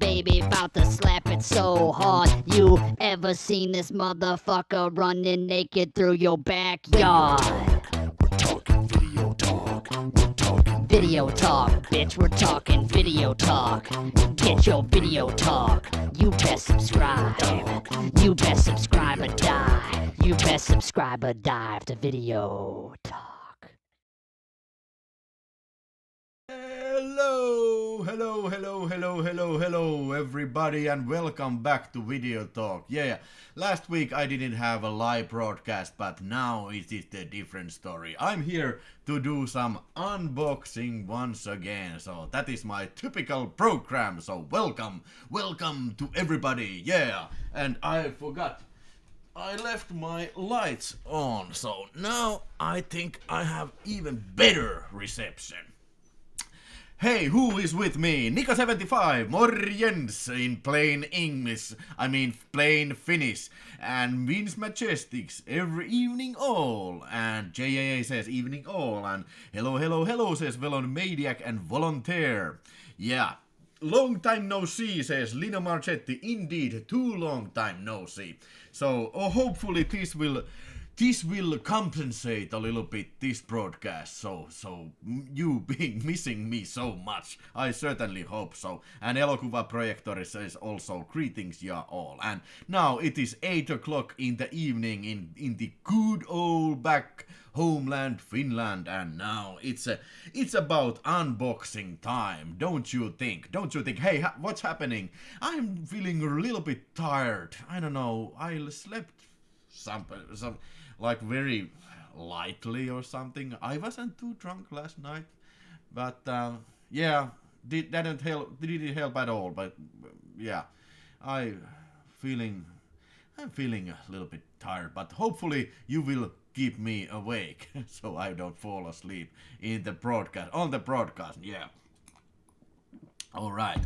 baby, bout to slap it so hard. You ever seen this motherfucker running naked through your backyard? Talking video talk. We're talking Video talk, bitch, we're talking video talk. Get your video talk. You best subscribe. You best subscribe or die. You best subscribe or dive to video talk. Hello, everybody, and welcome back to Video Talk. Yeah, last week I didn't have a live broadcast, but now it is a different story. I'm here to do some unboxing once again, so that is my typical program. So welcome to everybody. Yeah, and I forgot. I left my lights on, so now I think I have even better reception. Hey, who is with me? Nico75, Morjens in plain English, plain Finnish, and Vince Majestics, every evening all, and JAA says evening all, and hello says Velon and Volunteer. Yeah, long time no see, says Lino Marchetti, indeed, too long time no see. So, hopefully this will compensate a little bit this broadcast, so you being missing me so much, I certainly hope so. And Elokuva Projektori says also greetings ya all. And now it is 8 o'clock in the evening in the good old back homeland Finland, and now it's about unboxing time, don't you think? Hey, what's happening? I'm feeling a little bit tired. I don't know, I slept some like very lightly or something. I wasn't too drunk last night, but yeah, didn't help at all. But yeah, I'm feeling a little bit tired, but hopefully you will keep me awake so I don't fall asleep on the broadcast. Yeah. All right.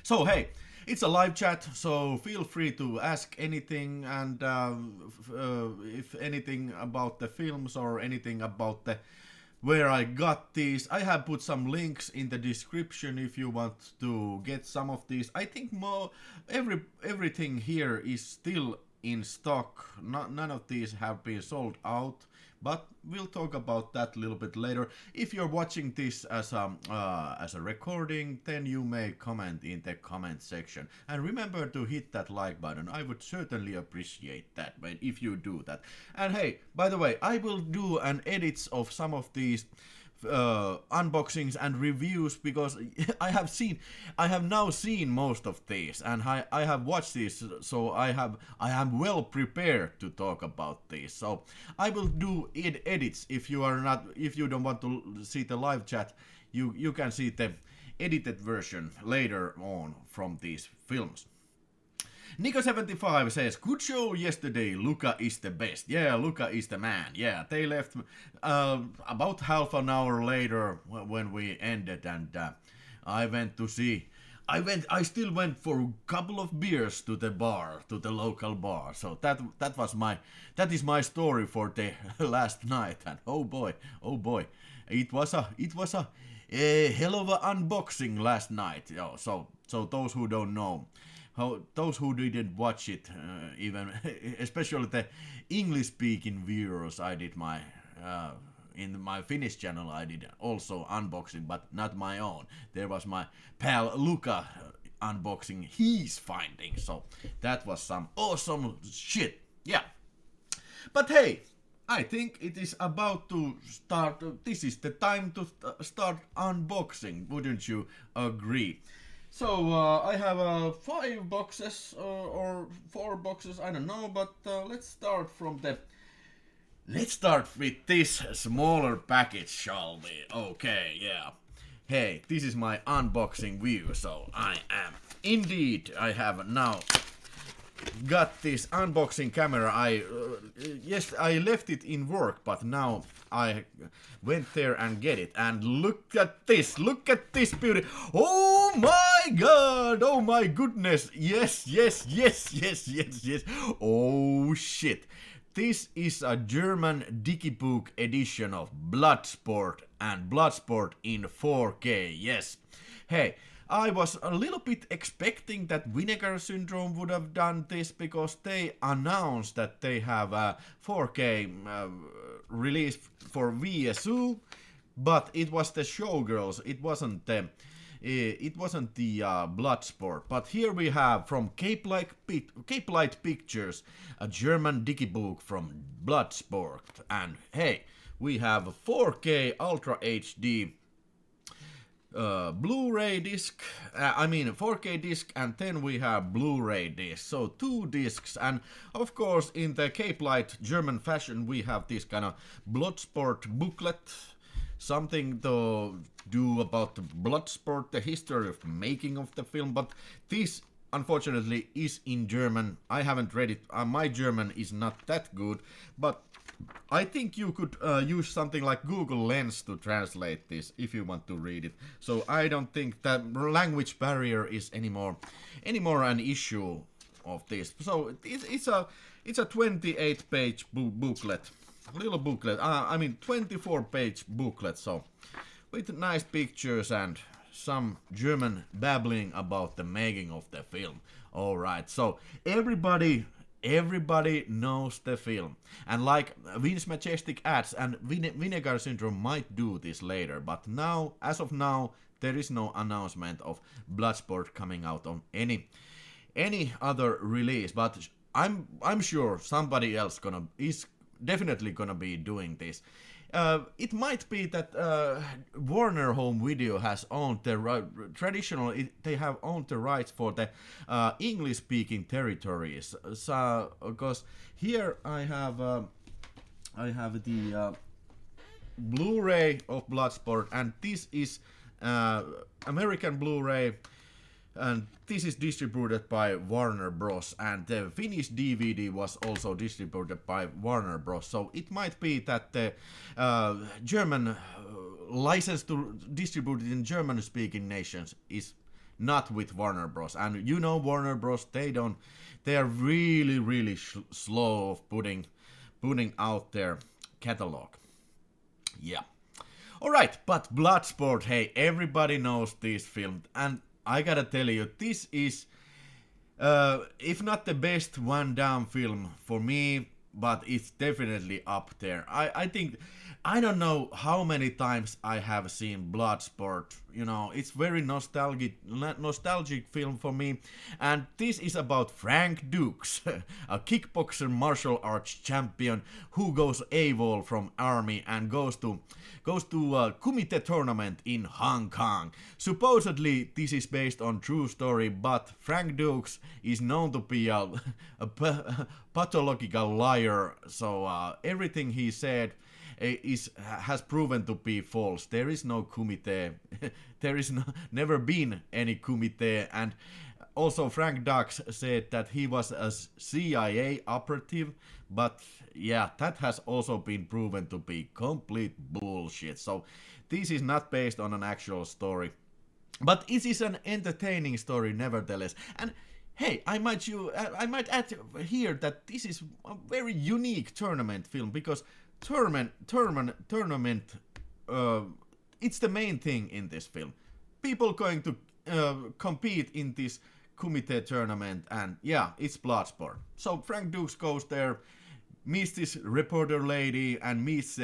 So hey, it's a live chat, so feel free to ask anything, and if anything about the films or anything about where I got these. I have put some links in the description if you want to get some of these. I think everything here is still in stock. None of these have been sold out, but we'll talk about that a little bit later. If you're watching this as a recording, then you may comment in the comment section. And remember to hit that like button. I would certainly appreciate that if you do that. And hey, by the way, I will do an edits of some of these unboxings and reviews, because I have now seen most of these, and I have watched these, so I am well prepared to talk about these. So I will do edits. If you don't want to see the live chat, you can see the edited version later on from these films. Nico75 says, good show yesterday, Luca is the best. Yeah, Luca is the man. Yeah, they left about half an hour later when we ended, and I went to see. I still went for a couple of beers to the local bar. So that is my story for the last night. And oh boy, it was a hell of a unboxing last night. So those who don't know. Those who didn't watch it, even especially the English-speaking viewers, I did in my Finnish channel I did also unboxing, but not my own. There was my pal Luca unboxing his findings, so that was some awesome shit. Yeah, but hey, I think it is about to start. This is the time to start unboxing. Wouldn't you agree? So I have 5 boxes or 4 boxes, I don't know, but let's start with this smaller package, shall we? Okay, yeah. Hey, this is my unboxing view, so I have now got this unboxing camera. I left it in work, but now I went there and get it, and look at this beauty. Oh my god, oh my goodness, yes. Oh shit, this is a German Digibook edition of Bloodsport, and Bloodsport in 4K, yes. Hey, I was a little bit expecting that Vinegar Syndrome would have done this because they announced that they have a 4K release for VSU, but it was the Showgirls. It wasn't the Bloodsport. But here we have from Cape Light Pictures, a German digibook from Bloodsport, and hey, we have a 4K Ultra HD Blu-ray disc, 4K disc, and then we have Blu-ray disc, so 2 discs, and of course in the Cape Light German fashion we have this kind of Bloodsport booklet, something to do about the Bloodsport, the history of the making of the film, but this unfortunately is in German. I haven't read it, my German is not that good, but I think you could use something like Google Lens to translate this if you want to read it. So I don't think that language barrier is anymore an issue of this. So it's a 28-page booklet, little booklet. 24-page booklet. So with nice pictures and some German babbling about the making of the film. All right. So everybody knows the film, and like Vince Majestic adds, and Vinegar Syndrome might do this later, but now, as of now, there is no announcement of Bloodsport coming out on any other release, but I'm sure somebody else is definitely gonna be doing this. It might be that Warner Home Video has owned the they have owned the rights for the English-speaking territories. So, because here I have the Blu-ray of Bloodsport, and this is American Blu-ray. And this is distributed by Warner Bros. And the Finnish DVD was also distributed by Warner Bros. So it might be that the German license to distribute it in German-speaking nations is not with Warner Bros. And you know Warner Bros. They are really slow of putting out their catalog. Yeah. All right, but Bloodsport. Hey, everybody knows this film, and I gotta tell you, this is, if not the best Van Damme film for me, but it's definitely up there. I think, I don't know how many times I have seen Bloodsport. You know, it's very nostalgic film for me. And this is about Frank Dukes, a kickboxer martial arts champion who goes AWOL from army and goes to a kumite tournament in Hong Kong. Supposedly this is based on true story, but Frank Dukes is known to be a pathological liar, so everything he said has proven to be false. There is no kumite. There is never been any kumite, and also Frank Dux said that he was a CIA operative, but yeah, that has also been proven to be complete bullshit. So this is not based on an actual story, but it is an entertaining story nevertheless. And hey, I might add here that this is a very unique tournament film, because tournament, it's the main thing in this film. People going to compete in this kumite tournament, and yeah, it's Bloodsport. So Frank Dukes goes there, meets this reporter lady, and meets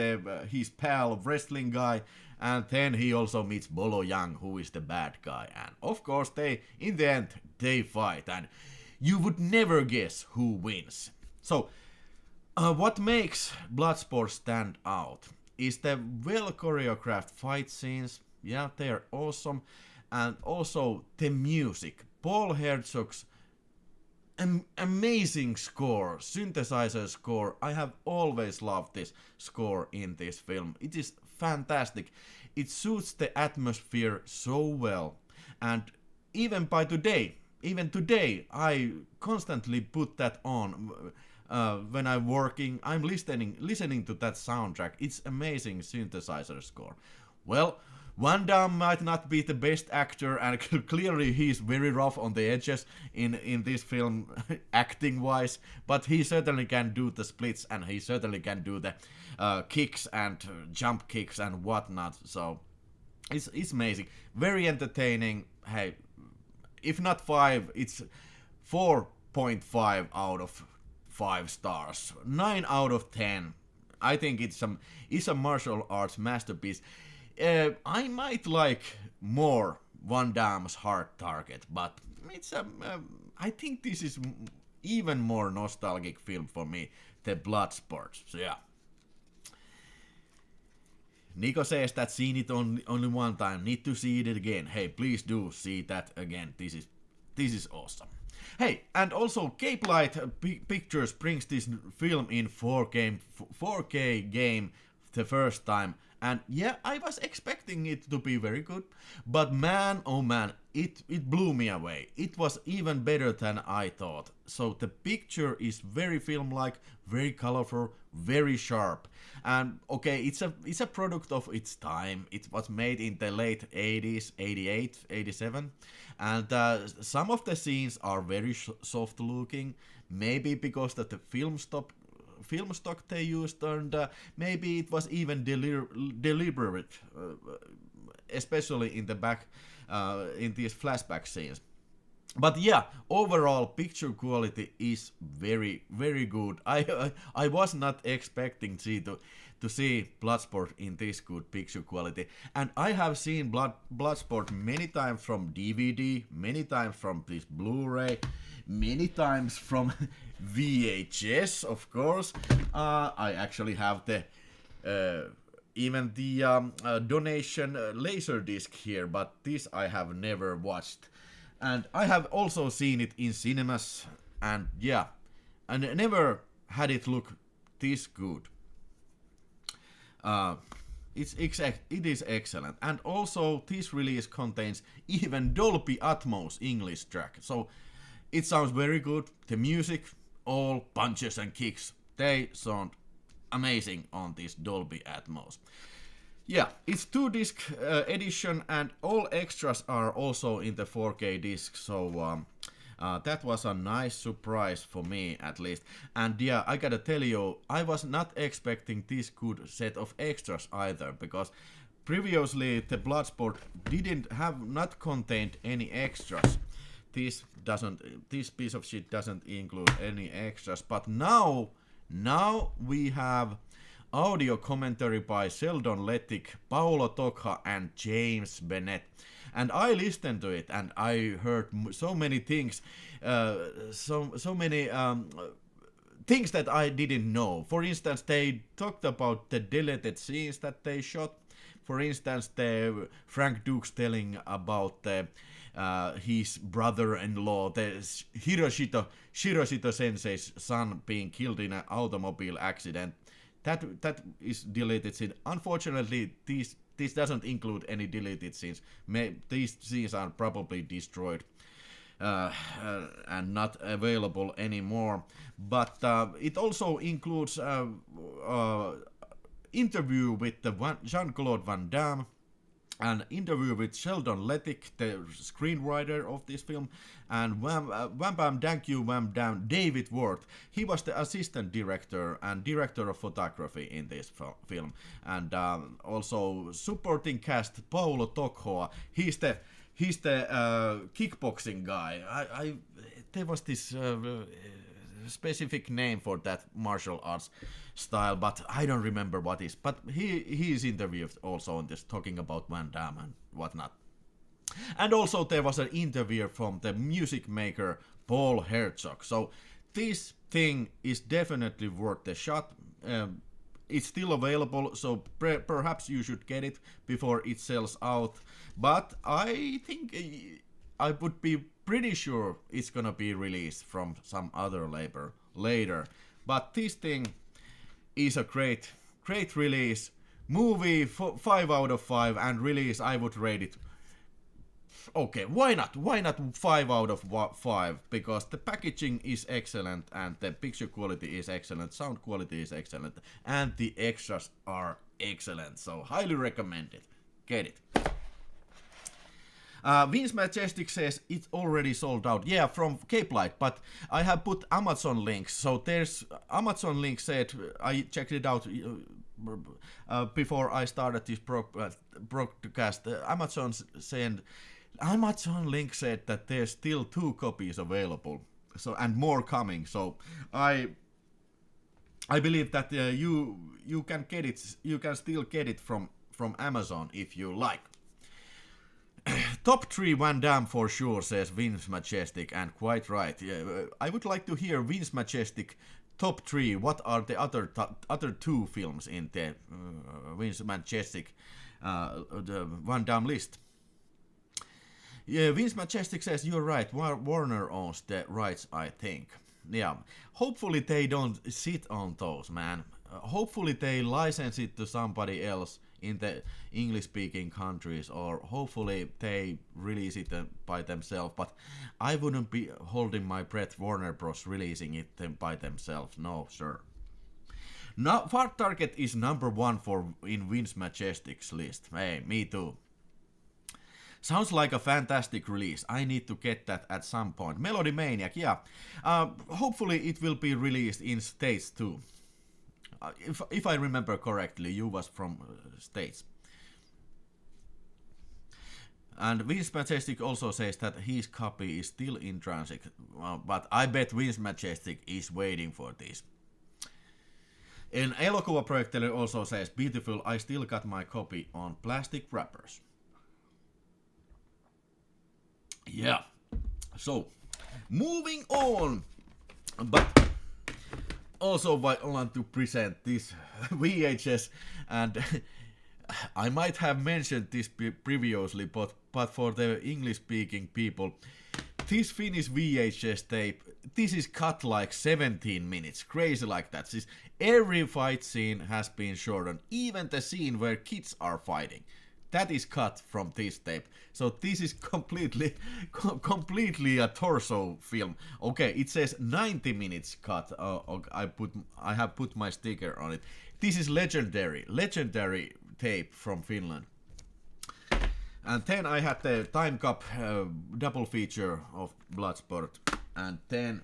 his pal, wrestling guy, and then he also meets Bolo Yang, who is the bad guy. And of course, in the end, they fight, and you would never guess who wins. So, what makes Bloodsport stand out is the well choreographed fight scenes. Yeah, they are awesome. And also the music. Paul Herzog's amazing score, synthesizer score. I have always loved this score in this film. It is fantastic. It suits the atmosphere so well. And even today, I constantly put that on. When I'm working, I'm listening to that soundtrack. It's amazing synthesizer score. Well, Van Damme might not be the best actor, and clearly he's very rough on the edges in this film, acting-wise, but he certainly can do the splits, and he certainly can do the kicks and jump kicks and whatnot. So it's amazing, very entertaining, hey, if not 5, it's 4.5 out of 5 stars. 9 out of 10. I think it's a martial arts masterpiece. I might like more Van Damme's Hard Target, but it's I think this is even more nostalgic film for me, the Bloodsport. So yeah. Nico says that seen it only one time, need to see it again. Hey, please do see that again. This is awesome. Hey, and also Cape Light Pictures brings this film in 4K game the first time. And yeah, I was expecting it to be very good, but man, oh man, it blew me away. It was even better than I thought. So the picture is very film-like, very colorful, very sharp. And okay, it's a product of its time. It was made in the late 80s, 88, 87. And some of the scenes are very soft looking, maybe because that the film stock they used, and maybe it was even deliberate, especially in the back, in these flashback scenes. But yeah, overall picture quality is very, very good. I was not expecting to see Bloodsport in this good picture quality, and I have seen Bloodsport many times from DVD, many times from this Blu-ray, many times from VHS, of course. I actually have the even the donation laser disc here, but this I have never watched. And I have also seen it in cinemas, and yeah, and never had it look this good. It is excellent, and also this release contains even Dolby Atmos English track, so it sounds very good. The music, all punches and kicks, they sound amazing on this Dolby Atmos. Yeah, it's 2-disc edition, and all extras are also in the 4K disc, so that was a nice surprise for me, at least. And yeah, I gotta tell you, I was not expecting this good set of extras either, because previously the Bloodsport not contained any extras. This piece of shit doesn't include any extras, but now we have audio commentary by Sheldon Lettick, Paolo Tocca, and James Bennett. And I listened to it, and I heard so many things, so many things that I didn't know. For instance, they talked about the deleted scenes that they shot. For instance, the Frank Dukes telling about his brother-in-law, the Hiroshito Sensei's son, being killed in an automobile accident. That is deleted scene. Unfortunately, this doesn't include any deleted scenes. These scenes are probably destroyed and not available anymore. But it also includes interview with the Jean-Claude Van Damme, an interview with Sheldon Lettick, the screenwriter of this film, and Wham Bam Thank You Wham Dam, David Worth. He was the assistant director and director of photography in this film. And also supporting cast, Paolo Tocca. He's the kickboxing guy. There was this specific name for that martial arts style, but I don't remember what is. But he is interviewed also on this, talking about Van Damme and whatnot. And also there was an interview from the music maker Paul Herzog. So this thing is definitely worth the shot. It's still available, so perhaps you should get it before it sells out. But I think I would be pretty sure it's gonna be released from some other label later. But this thing is a great release. Movie 5 out of 5, and release I would rate it. Okay, why not 5 out of 5? Because the packaging is excellent, and the picture quality is excellent, sound quality is excellent, and the extras are excellent. So highly recommend it. Get it. Vince Majestic says it's already sold out. Yeah, from Cape Light, but I have put Amazon links. So there's Amazon link said, I checked it out before I started this broadcast. Amazon said Amazon link said that there's still 2 copies available, so and more coming. So I believe that you can get it. You can still get it from Amazon if you like. Top 3 Van Damme for sure, says Vince Majestic, and quite right. I would like to hear Vince Majestic top 3. What are the other 2 films in the Vince Majestic the Van Damme list? Yeah, Vince Majestic says you're right. Warner owns the rights, I think. Yeah, hopefully they don't sit on those, man. Hopefully they license it to somebody else in the English-speaking countries, or hopefully they release it by themselves. But I wouldn't be holding my breath Warner Bros. Releasing it by themselves. No, sir. Now, Fart Target is number 1 in Vince Majestic's list. Hey, me too. Sounds like a fantastic release. I need to get that at some point. Melody Maniac, yeah. Hopefully it will be released in States too. If I remember correctly, you was from States. And Vince Majestic also says that his copy is still in transit. But I bet Vince Majestic is waiting for this. And Elokuva-projektille also says, beautiful, I still got my copy on plastic wrappers. Yeah, so moving on, but also I want to present this VHS, and I might have mentioned this previously, but for the English-speaking people, this Finnish VHS tape, this is cut like 17 minutes, crazy like that. Every fight scene has been shortened, even the scene where kids are fighting. That is cut from this tape. So this is completely a torso film. Okay, it says 90 minutes cut. I have put my sticker on it. This is legendary tape from Finland. And then I had the Time Cup double feature of Bloodsport. And then,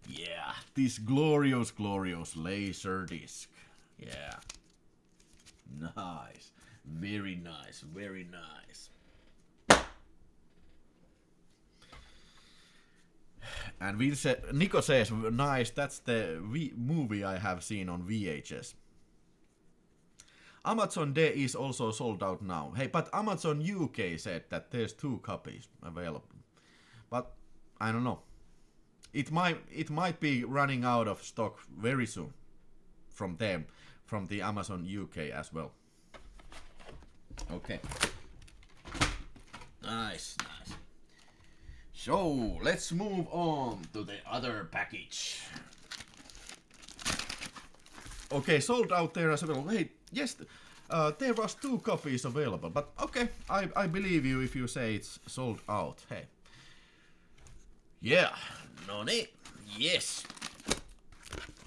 yeah, this glorious laser disc. Yeah, nice. Very nice, very nice. And Nico says, nice, that's the movie I have seen on VHS. Amazon Day is also sold out now. Hey, but Amazon UK said that there's 2 copies available. But I don't know. It might be running out of stock very soon from them, from the Amazon UK as well. Okay. Nice. So, let's move on to the other package. Okay, sold out there as well. Hey, yes, there was 2 copies available, but okay, I believe you if you say it's sold out. Hey. Yeah, noni, yes.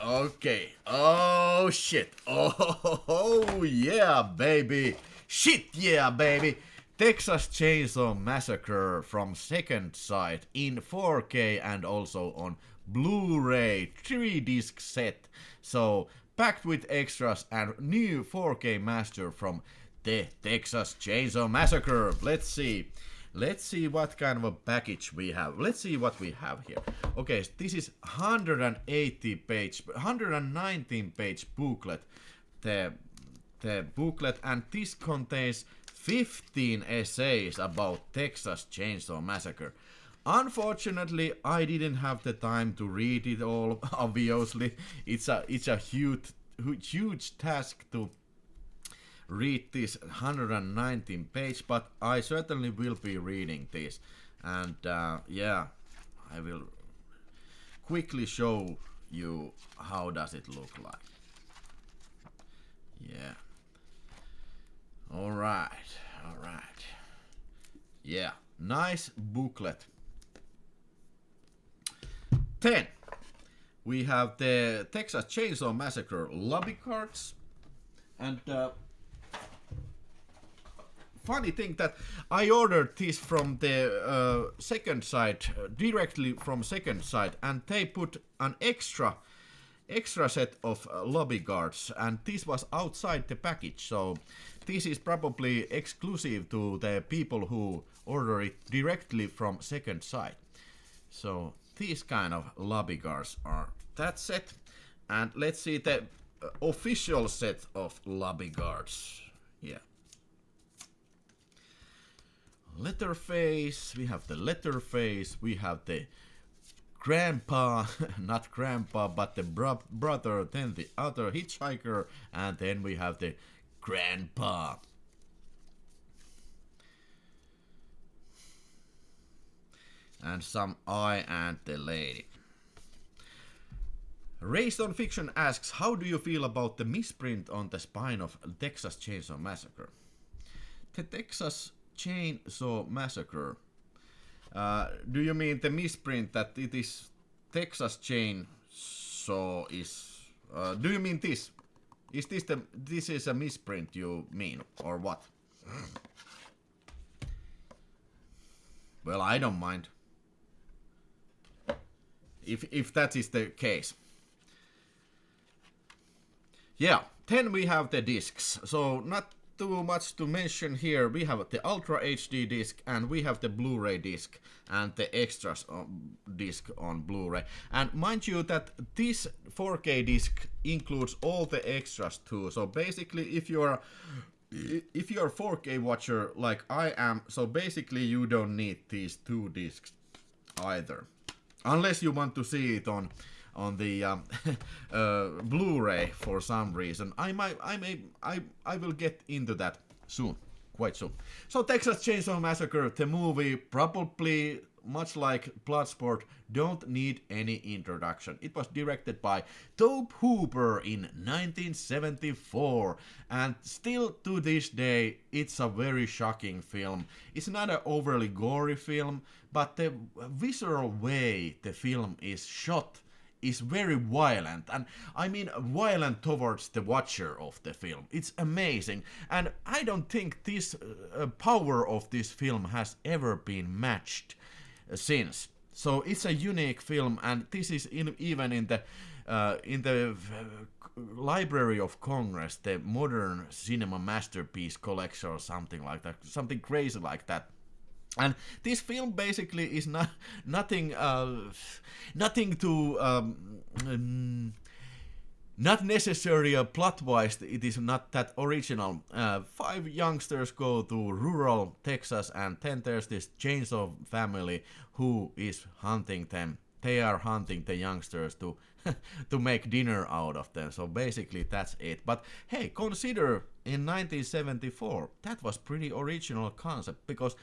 Okay, oh shit, oh yeah, baby. Shit yeah, baby! Texas Chainsaw Massacre from Second Sight in 4K and also on Blu-ray 3-disc set. So, packed with extras and new 4K master from the Texas Chainsaw Massacre. Let's see what kind of a package we have. Let's see what we have here. Okay, this is 119 page booklet. The booklet, and this contains 15 essays about Texas Chainsaw Massacre. Unfortunately, I didn't have the time to read it all. Obviously, it's a huge task to read this 119 page, but I certainly will be reading this, and yeah, I will quickly show you how does it look like. Yeah. All right. Yeah, nice booklet. Then we have the Texas Chainsaw Massacre lobby cards, and funny thing that I ordered this from the Second Sight, directly from Second Sight, and they put an extra extra set of lobby guards, and this was outside the package, so this is probably exclusive to the people who order it directly from second site. So these kind of lobby guards are that set, and let's see the official set of lobby guards. Yeah. Letterface, we have the Letterface, we have the grandpa, not grandpa, but the brother, then the other hitchhiker, and then we have the grandpa. And some eye and the lady. Raised on Fiction asks, how do you feel about the misprint on the spine of Texas Chainsaw Massacre? The Texas Chainsaw Massacre. Do you mean the misprint that it is Texas Chainsaw is? Do you mean this? Is this is a misprint you mean, or what? Well, I don't mind. If that is the case. Yeah, then we have the discs. So not too much to mention here. We have the Ultra HD disc, and we have the Blu-ray disc, and the extras disc on Blu-ray. And mind you that this 4K disc includes all the extras too. So basically, if you're a 4K watcher like I am, so basically you don't need these two discs either, unless you want to see it on the Blu-ray for some reason. I will get into that soon, quite soon. So Texas Chainsaw Massacre, the movie, probably much like Bloodsport, don't need any introduction. It was directed by Tobe Hooper in 1974, and still to this day it's a very shocking film. It's not an overly gory film, but the visceral way the film is shot is very violent, and I mean violent towards the watcher of the film. It's amazing, and I don't think this power of this film has ever been matched since. So it's a unique film, and this is even in the Library of Congress, the modern cinema masterpiece collection or something like that, something crazy like that. And this film basically is nothing not necessarily plot-wise. It is not that original. 5 youngsters go to rural Texas, and then there's this chainsaw family who is hunting them. They are hunting the youngsters to to make dinner out of them. So basically that's it. But hey, consider in 1974 that was pretty original concept, because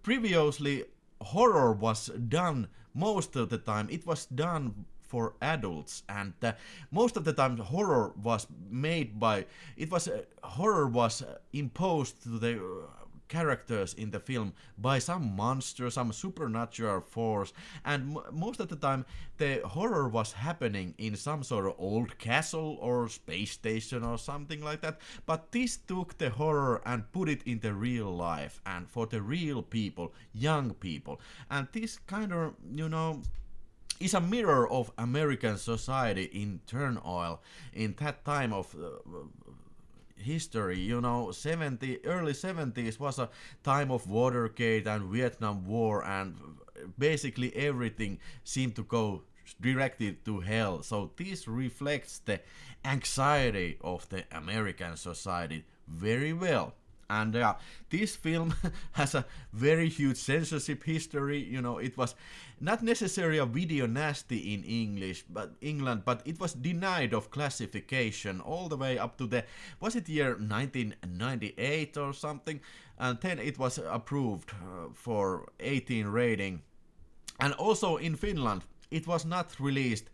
previously horror was done most of the time. It was done for adults, and most of the time horror was made by horror was imposed to the characters in the film by some monster, some supernatural force, and most of the time the horror was happening in some sort of old castle or space station or something like that. But this took the horror and put it in the real life and for the real people, young people, and this kind of, you know, is a mirror of American society in turmoil in that time of history. You know, early 70s was a time of Watergate and Vietnam War, and basically everything seemed to go directed to hell. So this reflects the anxiety of the American society very well. And this film has a very huge censorship history. You know, it was not necessarily a video nasty in England, but it was denied of classification all the way up to the, was it year 1998 or something? And then it was approved for 18 rating. And also in Finland, it was not released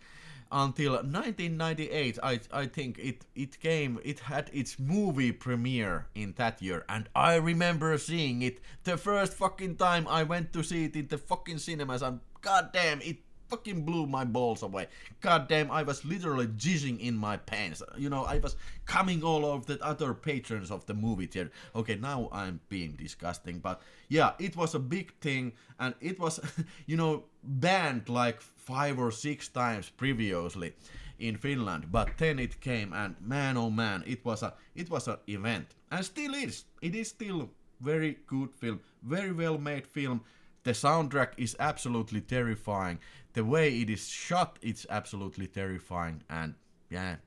until 1998. I think it had its movie premiere in that year, and I remember seeing it the first fucking time I went to see it in the fucking cinemas, and goddamn, it fucking blew my balls away. Goddamn, I was literally jizzing in my pants. You know, I was coming all over the other patrons of the movie theater. Okay, now I'm being disgusting, but yeah, it was a big thing, and it was, you know, banned like 5 or 6 times previously in Finland, but then it came, and man oh man, it was an event, and still is. It is still very good film, very well made film. The soundtrack is absolutely terrifying. The way it is shot, it's absolutely terrifying, and yeah,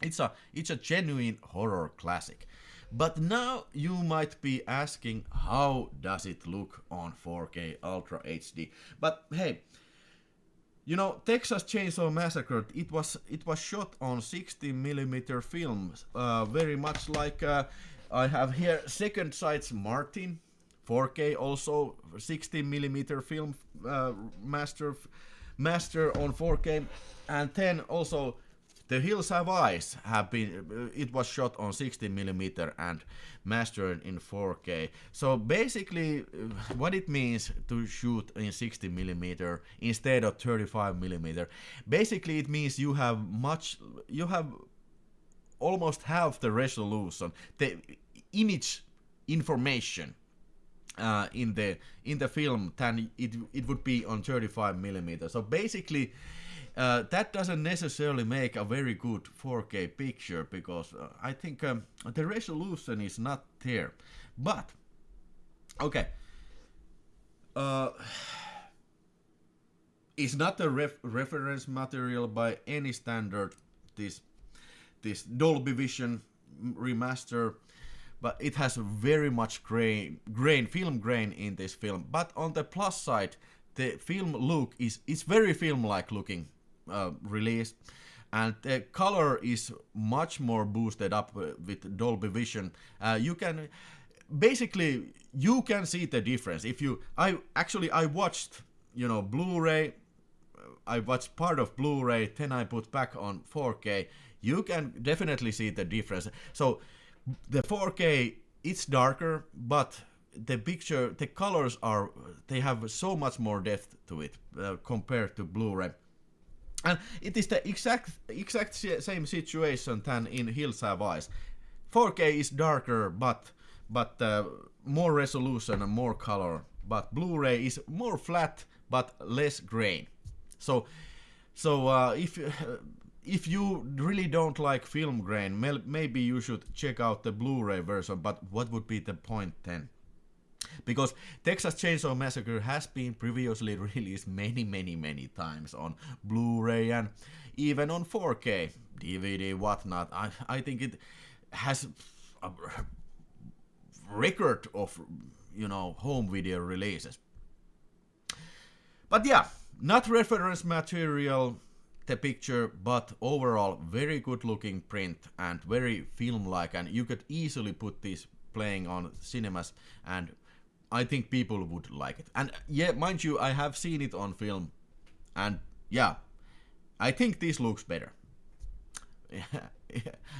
it's a genuine horror classic. But now you might be asking, how does it look on 4K Ultra HD? But hey, you know, Texas Chainsaw Massacre, it was shot on 60mm film, very much like I have here Second Sight's Martin, 4K also 60mm film, master on 4K, and then also The Hills Have Eyes it was shot on 60mm and mastered in 4K. So basically, what it means to shoot in 60mm instead of 35mm, basically it means you have almost half the resolution, the image information in the film than it would be on 35mm. So basically, that doesn't necessarily make a very good 4K picture, because I think the resolution is not there. But okay, it's not a reference material by any standard, this Dolby Vision remaster, but it has very much film grain in this film. But on the plus side, the film look it's very film-like looking release, and the color is much more boosted up with Dolby Vision. You can see the difference. I watched, you know, Blu-ray. I watched part of Blu-ray, then I put back on 4K. You can definitely see the difference. So the 4K, it's darker, but the colors they have so much more depth to it compared to Blu-ray. And it is the exact same situation than in Hills Have Eyes. 4K is darker, but more resolution and more color. But Blu-ray is more flat, but less grain. So if you really don't like film grain, maybe you should check out the Blu-ray version. But what would be the point then? Because Texas Chainsaw Massacre has been previously released many times on Blu-ray and even on 4K, DVD, whatnot. I think it has a record of, you know, home video releases. But yeah, not reference material, the picture, but overall very good looking print and very film-like, and you could easily put this playing on cinemas, and I think people would like it. And yeah, mind you, I have seen it on film, and yeah, I think this looks better.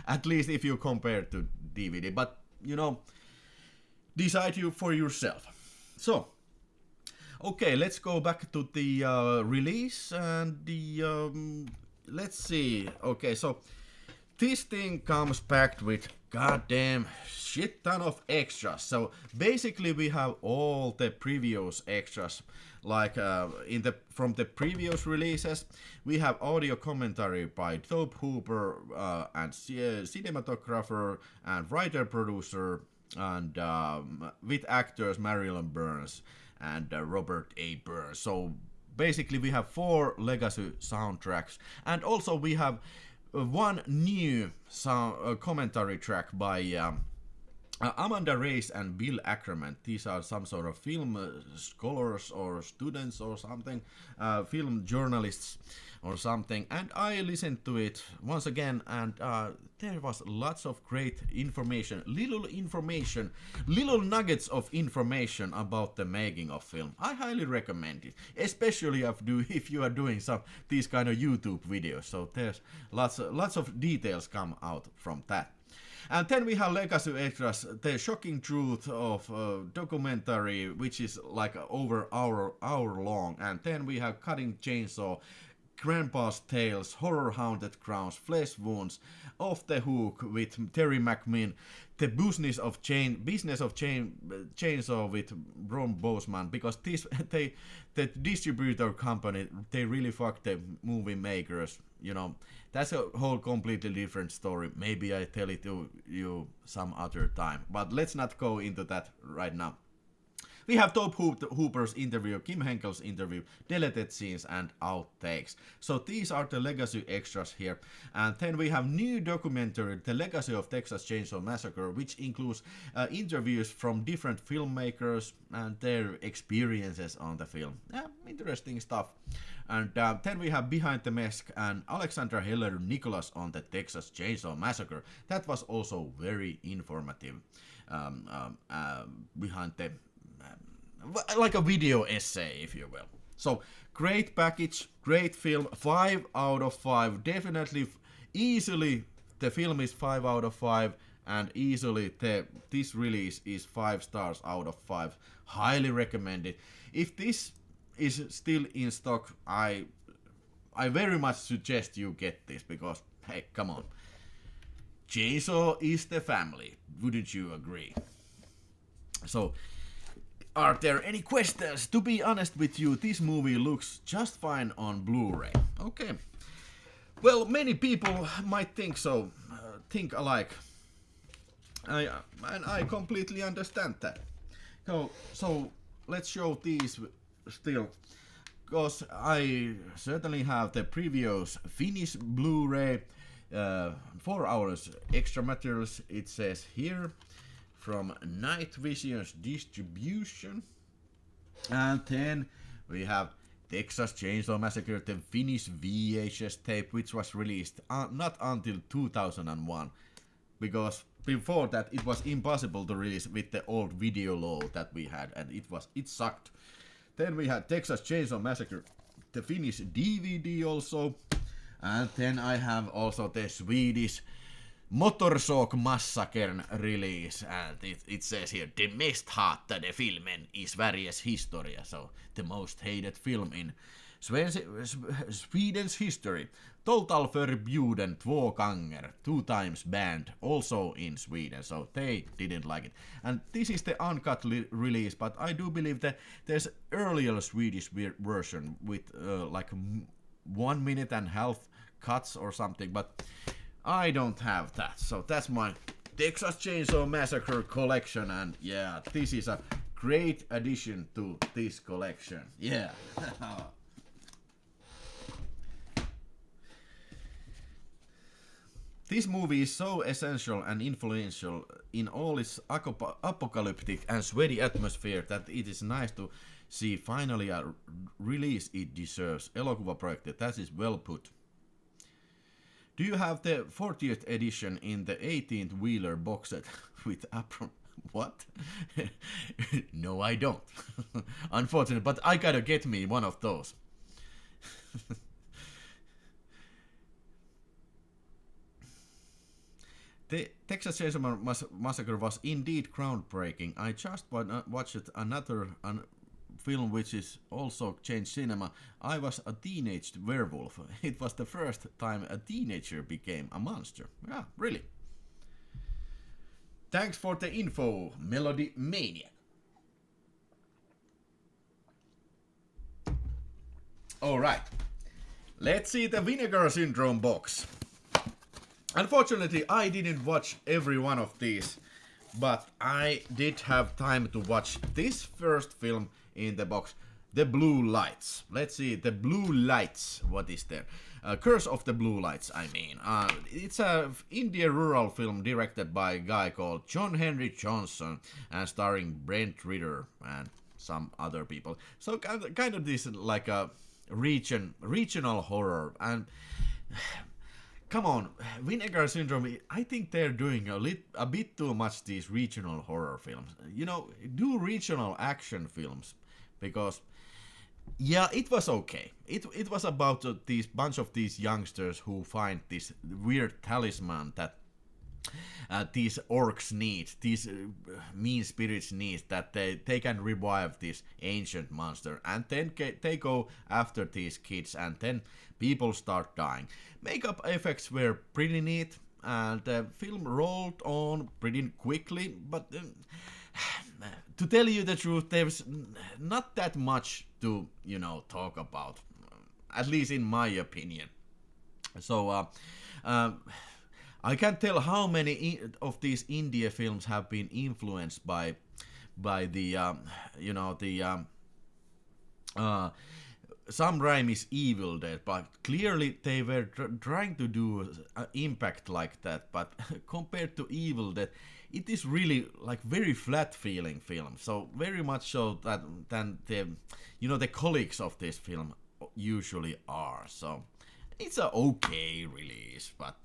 At least if you compare to DVD, but you know, decide you for yourself. So okay, let's go back to the release and the let's see. Okay, so this thing comes packed with goddamn shit ton of extras. So basically we have all the previous extras, like from the previous releases. We have audio commentary by Tobe Hooper and cinematographer and writer producer, and with actors Marilyn Burns and Robert A. Burns. So basically we have 4 legacy soundtracks, and also we have one new commentary track by Amanda Reyes and Bill Ackerman. These are some sort of film scholars or students or something, film journalists or something, and I listened to it once again, and there was lots of great information, little nuggets of information about the making of film. I highly recommend it, especially if you are doing these kind of YouTube videos. So there's lots of details come out from that. And then we have legacy extras, the shocking truth of documentary, which is like over hour long, and then we have cutting chainsaw, Grandpa's Tales, Horror Haunted Grounds, Flesh Wounds, Off the Hook with Terry McMinn, The Business of Chainsaw with Ron Boseman, because the distributor company, they really fucked the movie makers, you know. That's a whole completely different story. Maybe I tell it to you some other time, but let's not go into that right now. We have Top Hooper's interview, Kim Henkel's interview, deleted scenes and outtakes. So these are the legacy extras here. And then we have new documentary, The Legacy of Texas Chainsaw Massacre, which includes interviews from different filmmakers and their experiences on the film. Interesting stuff. And then we have Behind the Mask and Alexandra Heller Nicholas on the Texas Chainsaw Massacre. That was also very informative. Behind the like a video essay, if you will. So great package, great film, 5 out of 5. Definitely, easily the film is 5 out of 5, and easily this release is 5 stars out of 5. Highly recommended. If this is still in stock, I very much suggest you get this, because hey, come on, Chainsaw is the family. Wouldn't you agree? So, are there any questions? To be honest with you, this movie looks just fine on Blu-ray. Okay. Well, many people might think so, think alike. And I completely understand that. So let's show these still, because I certainly have the previous Finnish Blu-ray, 4 hours extra materials, it says here, from Night Vision's distribution. And then we have Texas Chainsaw Massacre, the Finnish VHS tape, which was released not until 2001, because before that it was impossible to release with the old video law that we had, and it sucked. Then we had Texas Chainsaw Massacre, the Finnish DVD also, and then I have also the Swedish Motorsåg Massakern release, and it says here, the mest hatade filmen i Sveriges historia, so the most hated film in Sweden's history. Total förbjuden 2 gånger, 2 times banned, also in Sweden, so they didn't like it. And this is the uncut release, but I do believe that there's earlier Swedish version with like 1 minute and a half cuts or something, but I don't have that, so that's my Texas Chainsaw Massacre collection, and yeah, this is a great addition to this collection. Yeah. This movie is so essential and influential in all its apocalyptic and sweaty atmosphere that it is nice to see finally a release it deserves. Elokuvaprojekti, that is well put. Do you have the 40th edition in the 18th Wheeler box set with what? No, I don't. Unfortunately, but I gotta get me one of those. The Texas Chainsaw Massacre was indeed groundbreaking. I just watched another film which is also changed cinema. I was a teenage werewolf. It was the first time a teenager became a monster. Yeah, really. Thanks for the info, Melody Maniac. Alright, let's see the Vinegar Syndrome box. Unfortunately, I didn't watch every one of these, but I did have time to watch this first film in the box, The Blue Lights. Let's see, The Blue Lights, what is there? Curse of the Blue Lights, I mean. It's a Indian rural film directed by a guy called John Henry Johnson and starring Brent Ritter and some other people. So kind of this like a regional horror, and come on, Vinegar Syndrome, I think they're doing a bit too much these regional horror films. You know, do regional action films, because yeah, it was okay. It was about these bunch of these youngsters who find this weird talisman that these orcs need, these mean spirits need, that they can revive this ancient monster, and then they go after these kids, and then people start dying. Makeup effects were pretty neat, and the film rolled on pretty quickly, but to tell you the truth, there's not that much to, you know, talk about, at least in my opinion. So I can't tell how many of these India films have been influenced by the you know, the Sam Raimi's Evil Dead, but clearly they were trying to do an impact like that. But compared to Evil Dead, it is really like very flat feeling film. So very much so that than the, you know, the colleagues of this film usually are. So it's a okay release, but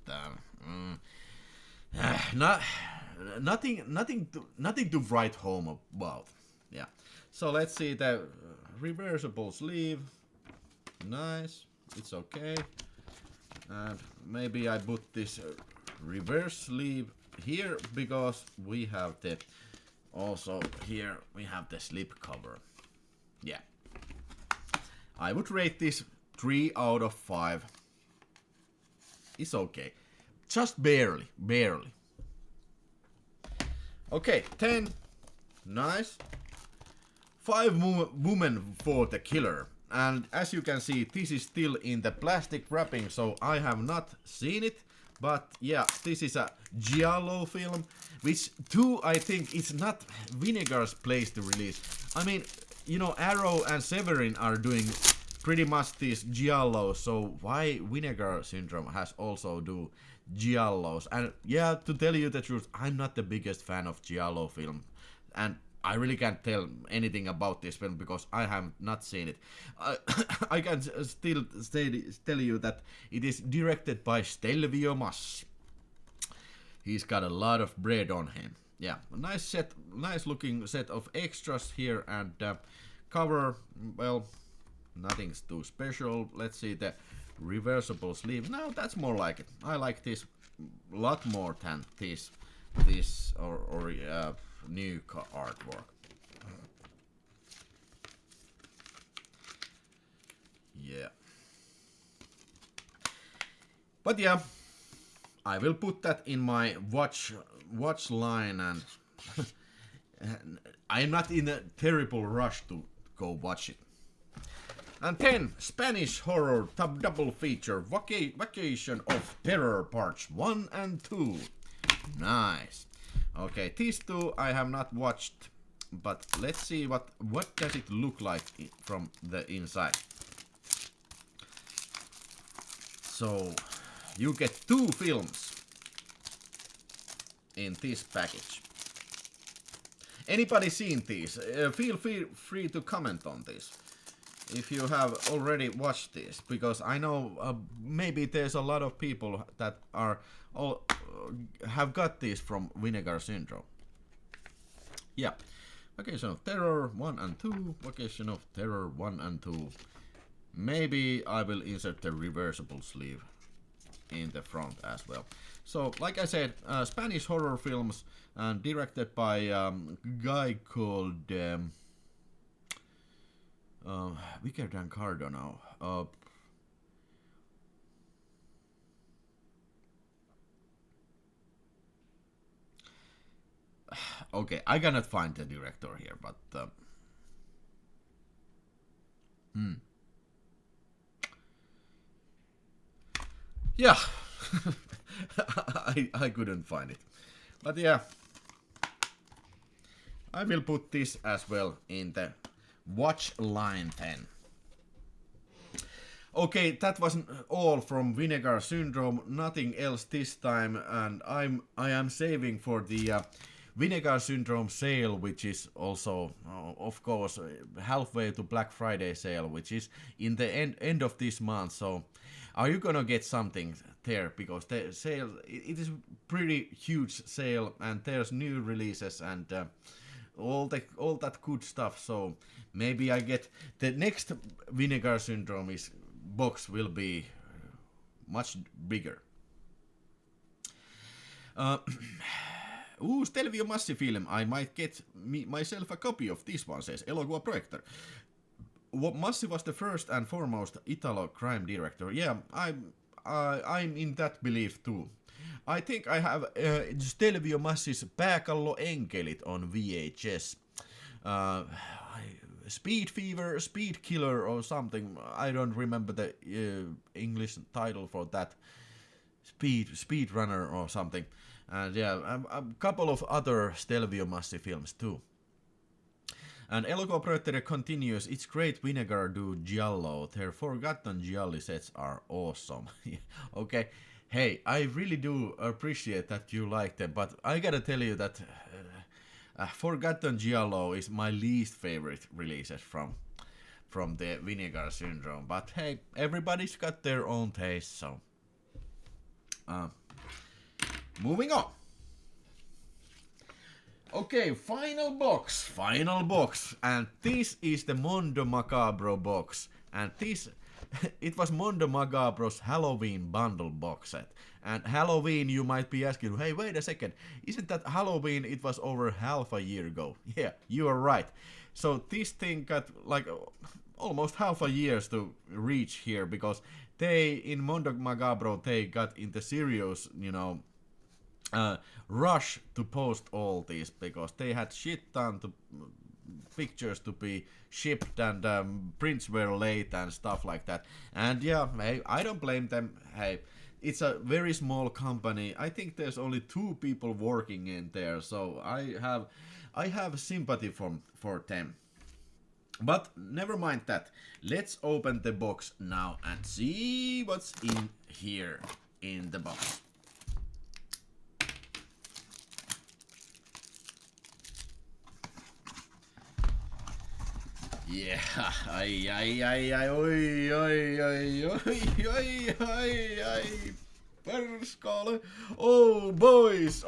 nothing to write home about. Yeah. So let's see the reversible sleeve. Nice. It's okay. And maybe I put this reverse sleeve here because we have the also here we have the slip cover. Yeah. I would rate this 3 out of 5. It's okay. Just barely. Okay, 10. Nice. 5 women for the killer. And as you can see, this is still in the plastic wrapping, so I have not seen it. But yeah, this is a giallo film, which too I think is not Vinegar's place to release. I mean, you know, Arrow and Severin are doing pretty much these giallos, so why Vinegar Syndrome has also do giallos? And yeah, to tell you the truth, I'm not the biggest fan of giallo film, and I really can't tell anything about this film because I have not seen it. I can still tell you that it is directed by Stelvio Massi. He's got a lot of bread on him. Yeah, nice looking set of extras here, and cover, well, nothing's too special. Let's see the reversible sleeve. Now that's more like it. I like this a lot more than this or new artwork. Yeah. But yeah, I will put that in my watch line, and I'm not in a terrible rush to go watch it. And 10, Spanish horror double feature, Vacation of Terror parts 1 and 2. Nice. Okay, these two I have not watched, but let's see what does it look like from the inside. So you get 2 films in this package. Anybody seen these? Feel free to comment on this if you have already watched this, because I know maybe there's a lot of people that are all have got this from Vinegar Syndrome. Yeah, Vacation of Terror 1 and 2, Vacation of Terror 1 and 2. Maybe I will insert the reversible sleeve in the front as well. So, like I said, Spanish horror films, directed by a guy called Vicar Dan Cardona. Okay, I cannot find the director here, but yeah, I couldn't find it, but yeah, I will put this as well in the watch line 10. Okay, that wasn't all from Vinegar Syndrome, nothing else this time, and I am saving for the Vinegar Syndrome sale, which is also, of course, halfway to Black Friday sale, which is in the end of this month. So, are you gonna get something there? Because the sale, it is pretty huge sale, and there's new releases and all that good stuff. So maybe I get the next Vinegar Syndrome box will be much bigger. Uh, Ooh, Stelvio Massi film. I might get myself a copy of this one, says Elokuvaprojektor. Massi was the first and foremost Italo crime director. Yeah, I'm in that belief too. I think I have Stelvio Massis Pääkallo Enkelit on VHS. Speed Fever, Speed Killer or something. I don't remember the English title for that. Speed Runner or something. And yeah, a couple of other Stelvio Massi films too. And Elokuvaprojektor continues, it's great Vinegar do Giallo. Their forgotten Gialli sets are awesome. Okay, hey, I really do appreciate that you like them, but I gotta tell you that Forgotten Giallo is my least favorite releases from the Vinegar Syndrome. But hey, everybody's got their own taste, so moving on. Okay, final box, and this is the Mondo Macabro box, and this, it was Mondo Macabro's Halloween bundle box set. And Halloween, you might be asking, hey, wait a second, isn't that Halloween? It was over half a year ago. Yeah, you are right. So this thing got like almost half a year to reach here, because they, in Mondo Macabro, they got in the serious, rush to post all these, because they had shit ton to pictures to be shipped, and prints were late and stuff like that. And yeah, hey, I don't blame them. Hey, it's a very small company. I think there's only 2 people working in there, so I have sympathy for them. But never mind that. Let's open the box now and see what's in here in the box. Yeah, Perskale. Oh boys.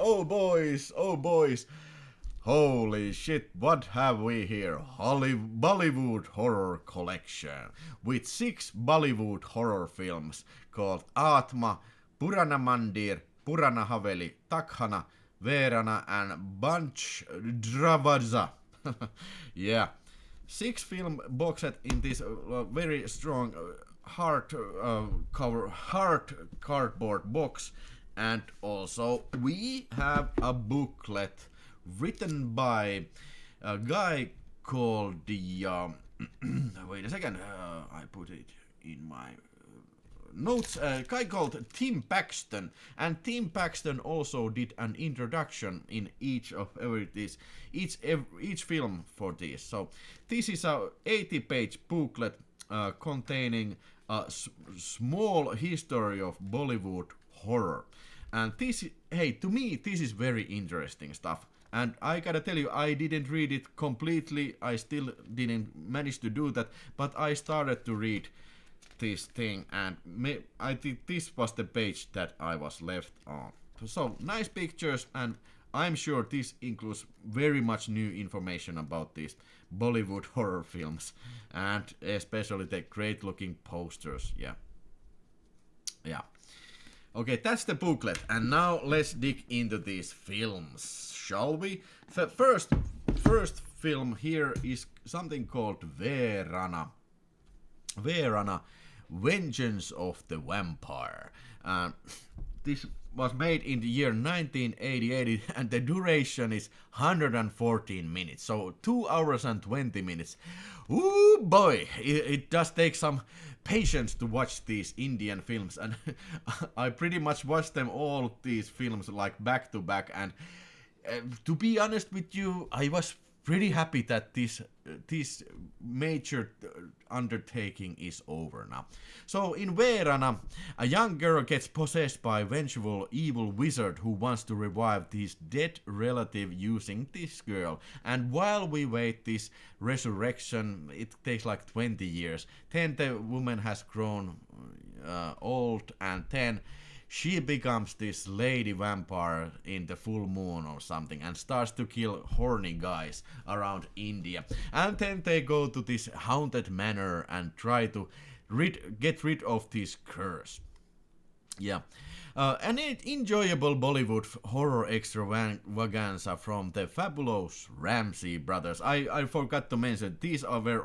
Holy shit, what have we here? Bollywood Horror Collection, with 6 Bollywood horror films called Atma, Purana Mandir, Purana Haveli, Takhana, Verana, and Bunch Dravaza. Yeah. 6 film box set in this very strong hard cardboard box, and also we have a booklet written by a guy called the wait a second, I put it in my notes, a guy called Tim Paxton, and Tim Paxton also did an introduction in each film for this. So this is a 80-page booklet containing a small history of Bollywood horror. And this, hey, to me this is very interesting stuff. And I gotta tell you, I didn't read it completely. I still didn't manage to do that, but I started to read this thing, and I think this was the page that I was left on. So nice pictures, and I'm sure this includes very much new information about these Bollywood horror films, and especially the great looking posters. Yeah. Okay, that's the booklet, and now let's dig into these films, shall we? The first film here is something called Verana, Vengeance of the Vampire. This was made in the year 1988, and the duration is 114 minutes, so 2 hours and 20 minutes. Ooh boy, it does take some patience to watch these Indian films, and I pretty much watched them all, these films, like back to back, and to be honest with you, I was pretty happy that this major undertaking is over now. So in Verana, a young girl gets possessed by a vengeful evil wizard who wants to revive his dead relative using this girl. And while we wait this resurrection, it takes like 20 years. Then the woman has grown old, and then she becomes this lady vampire in the full moon or something, and starts to kill horny guys around India. And then they go to this haunted manor and try to get rid of this curse. Yeah. An enjoyable Bollywood horror extravaganza from the fabulous Ramsey brothers. I forgot to mention, these were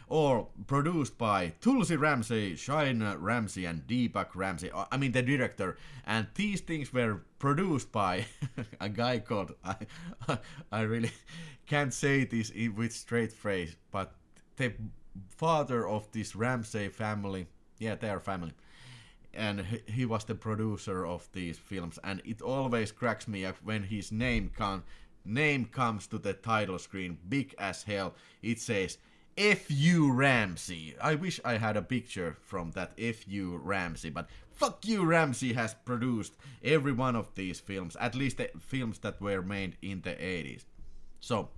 all produced by Tulsi Ramsey, Shaina Ramsey, and Deepak Ramsey. I mean, the director. And these things were produced by a guy called, I really can't say this with straight phrase, but the father of this Ramsey family, yeah, their family, and he was the producer of these films, and it always cracks me up when his name comes to the title screen, big as hell. It says F.U. Ramsey. I wish I had a picture from that F.U. Ramsey, but fuck you, Ramsey has produced every one of these films, at least the films that were made in the 80s. So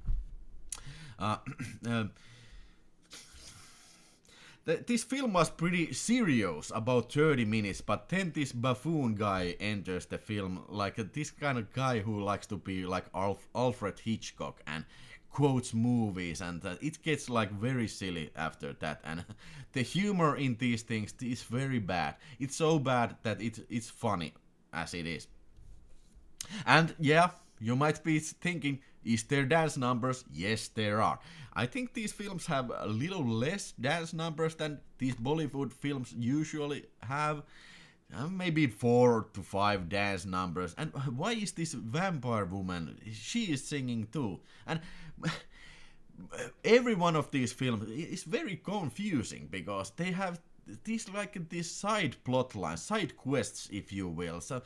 this film was pretty serious, about 30 minutes, but then this buffoon guy enters the film, like this kind of guy who likes to be like Alfred Hitchcock and quotes movies, and it gets like very silly after that, and the humor in these things is very bad. It's so bad that it's funny as it is. And yeah, you might be thinking, is there dance numbers? Yes, there are. I think these films have a little less dance numbers than these Bollywood films usually have. Maybe 4 to 5 dance numbers. And why is this vampire woman? She is singing too. And every one of these films is very confusing because they have these side plot lines, side quests, if you will. So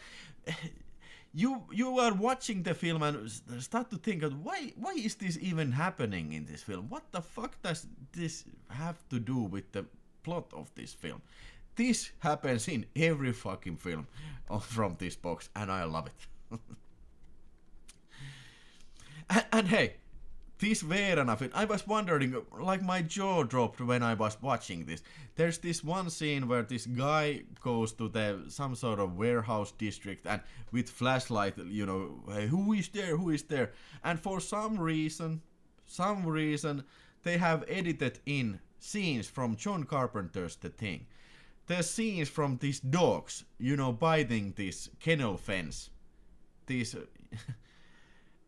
you are watching the film and start to think of why is this even happening in this film? What the fuck does this have to do with the plot of this film? This happens in every fucking film from this box, and I love it. and hey, this Verana film, I was wondering, like my jaw dropped when I was watching this. There's this one scene where this guy goes to some sort of warehouse district and with flashlight, you know, hey, who is there? And for some reason, they have edited in scenes from John Carpenter's The Thing. There's scenes from these dogs, you know, biting this kennel fence. These...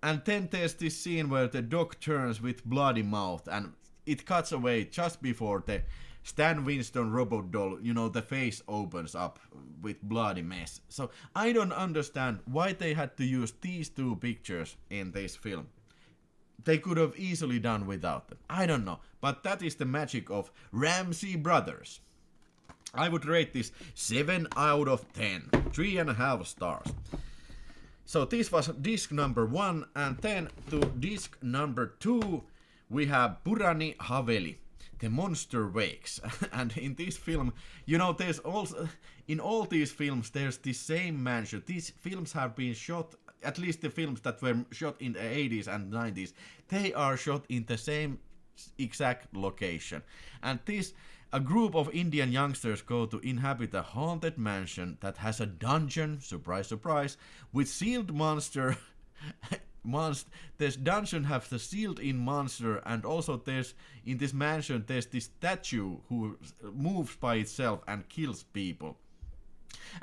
And then there's this scene where the dog turns with bloody mouth and it cuts away just before the Stan Winston robot doll, you know, the face opens up with bloody mess. So I don't understand why they had to use these two pictures in this film. They could have easily done without them. I don't know. But that is the magic of Ramsey Brothers. I would rate this 7 out of 10. 3.5 stars. So this was disc number 1, and then to disc number 2 we have Purani Haveli, The Monster Wakes. And in this film, you know, there's also, in all these films there's the same mansion. These films have been shot, at least the films that were shot in the 80s and 90s, they are shot in the same exact location. And a group of Indian youngsters go to inhabit a haunted mansion that has a dungeon, surprise, surprise, with sealed monster. This dungeon has a sealed-in monster, and also in this mansion there's this statue who moves by itself and kills people.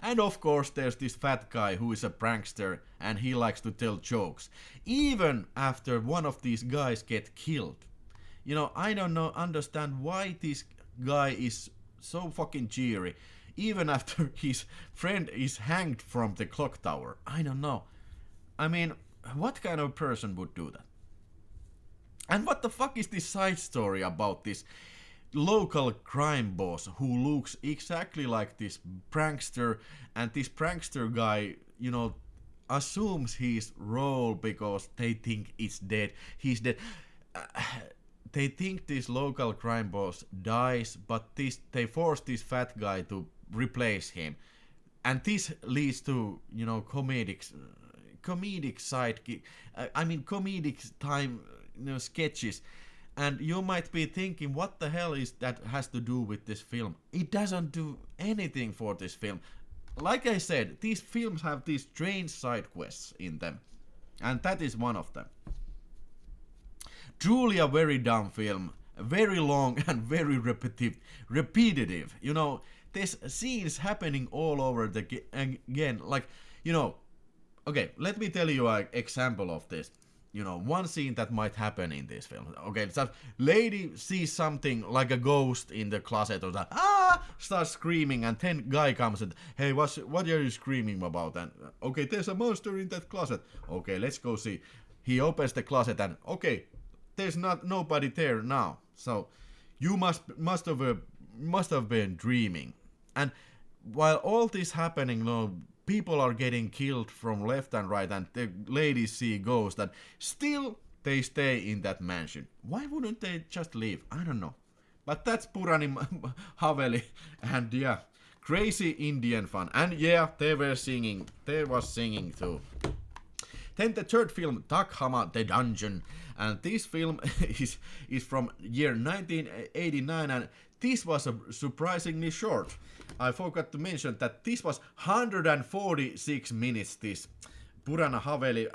And of course there's this fat guy who is a prankster and he likes to tell jokes, even after one of these guys get killed. You know, I don't understand why this guy is so fucking cheery, even after his friend is hanged from the clock tower. I don't know. I mean, what kind of person would do that? And what the fuck is this side story about this local crime boss who looks exactly like this prankster, and this prankster guy, you know, assumes his role because they think he's dead. They think this local crime boss dies, but they force this fat guy to replace him. And this leads to, you know, comedic sidekick. Comedic time, you know, sketches. And you might be thinking, what the hell is that has to do with this film? It doesn't do anything for this film. Like I said, these films have these strange side quests in them. And that is one of them. Truly a very dumb film, very long and very repetitive. You know, there's scenes happening all over again, like, you know, okay, let me tell you an example of this. You know, one scene that might happen in this film. Okay, so lady sees something like a ghost in the closet, or starts screaming, and then guy comes and, hey, what are you screaming about? And okay, there's a monster in that closet. Okay, let's go see. He opens the closet, and okay, there's nobody there now. So you must have been dreaming. And while all this happening, you know, people are getting killed from left and right, and the ladies see ghosts, and still they stay in that mansion. Why wouldn't they just leave? I don't know. But that's Purani Haveli, and yeah, crazy Indian fun. And yeah, they was singing too. Then the third film, Takhama the Dungeon, and this film is from year 1989, and this was surprisingly short. I forgot to mention that this was 146 minutes, this Purana Haveli,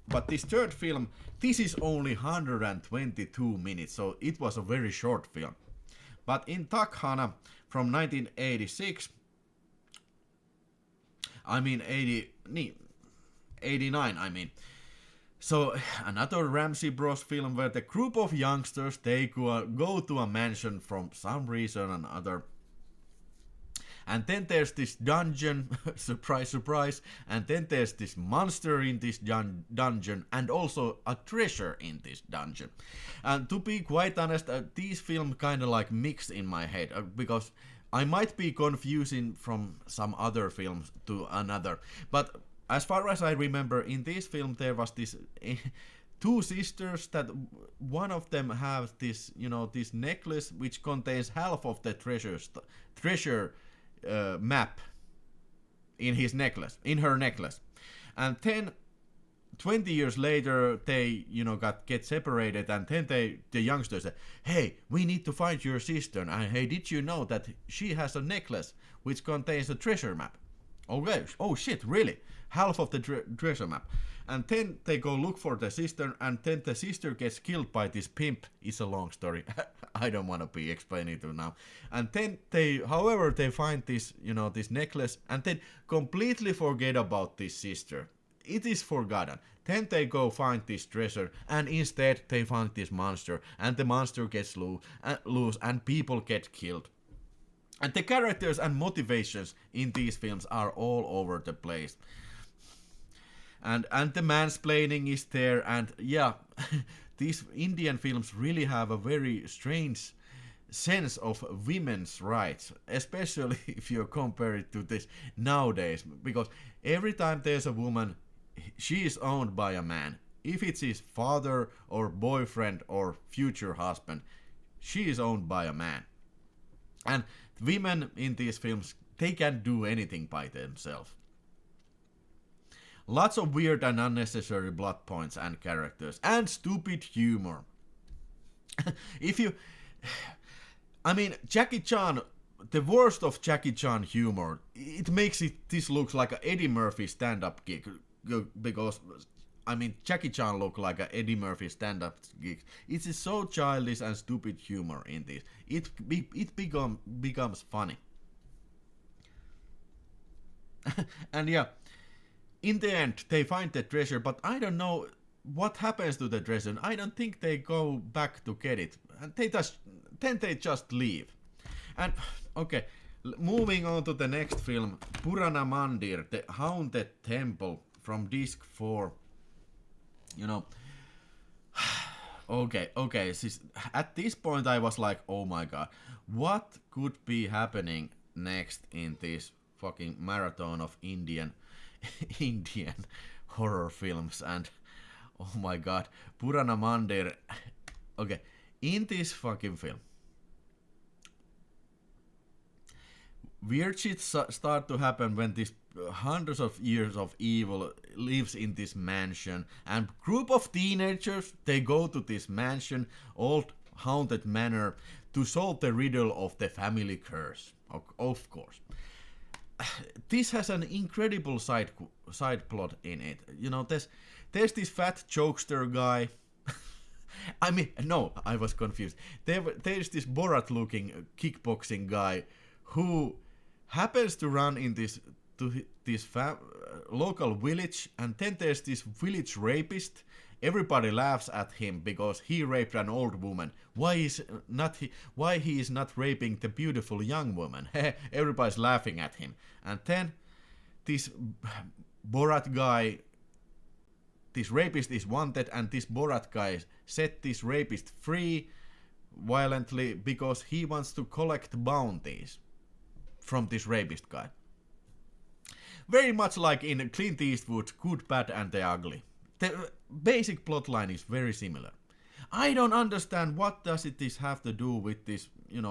but this third film, this is only 122 minutes, so it was a very short film. But in Takhana from 1986, I mean 89, I mean. So another Ramsey Bros film where the group of youngsters, they go to a mansion from some reason or another. And then there's this dungeon, surprise, surprise, and then there's this monster in this dungeon, and also a treasure in this dungeon. And to be quite honest, these films kind of like mixed in my head, because I might be confusing from some other films to another. But as far as I remember, in this film there was this two sisters that one of them has this, you know, this necklace which contains half of the treasure map in her necklace, and then 20 years later they, you know, get separated, and then the youngsters said, hey, we need to find your sister, and hey, did you know that she has a necklace which contains a treasure map? Okay, oh shit, really? Half of the treasure map. And then they go look for the sister, and then the sister gets killed by this pimp. It's a long story. I don't want to be explaining it now. And then they find this, you know, this necklace, and then completely forget about this sister. It is forgotten. Then they go find this treasure, and instead they find this monster, and the monster gets loose, and people get killed. And the characters and motivations in these films are all over the place. And the mansplaining is there, and yeah, these Indian films really have a very strange sense of women's rights, especially if you compare it to this nowadays, because every time there's a woman, she is owned by a man. If it's his father or boyfriend or future husband, she is owned by a man. And women in these films, they can't do anything by themselves. Lots of weird and unnecessary plot points and characters, and stupid humor. I mean, Jackie Chan, the worst of Jackie Chan humor, it makes this looks like an Eddie Murphy stand-up gig, because, I mean, Jackie Chan look like an Eddie Murphy stand-up gig. It is so childish and stupid humor in this. It becomes funny. And yeah, in the end, they find the treasure, but I don't know what happens to the treasure. I don't think they go back to get it. And then they just leave. And okay, moving on to the next film, Purana Mandir, the Haunted Temple from disc 4. You know, okay. At this point, I was like, oh my god, what could be happening next in this fucking marathon of Indian horror films? And oh my god, Purana Mandir. Okay, in this fucking film, weird shit start to happen when this hundreds of years of evil lives in this mansion, and group of teenagers, they go to this mansion, old haunted manor, to solve the riddle of the family curse. Of course, this has an incredible side plot in it. You know, there's this fat jokester guy I mean, no, I was confused. There's this Borat-looking kickboxing guy who happens to run in this local village, and then there's this village rapist. Everybody laughs at him because he raped an old woman. Why he is not raping the beautiful young woman? Everybody's laughing at him. And then this Borat guy, this rapist is wanted, and this Borat guy set this rapist free violently because he wants to collect bounties from this rapist guy. Very much like in Clint Eastwood's Good, Bad and the Ugly. The basic plotline is very similar. I don't understand what does this have to do with this,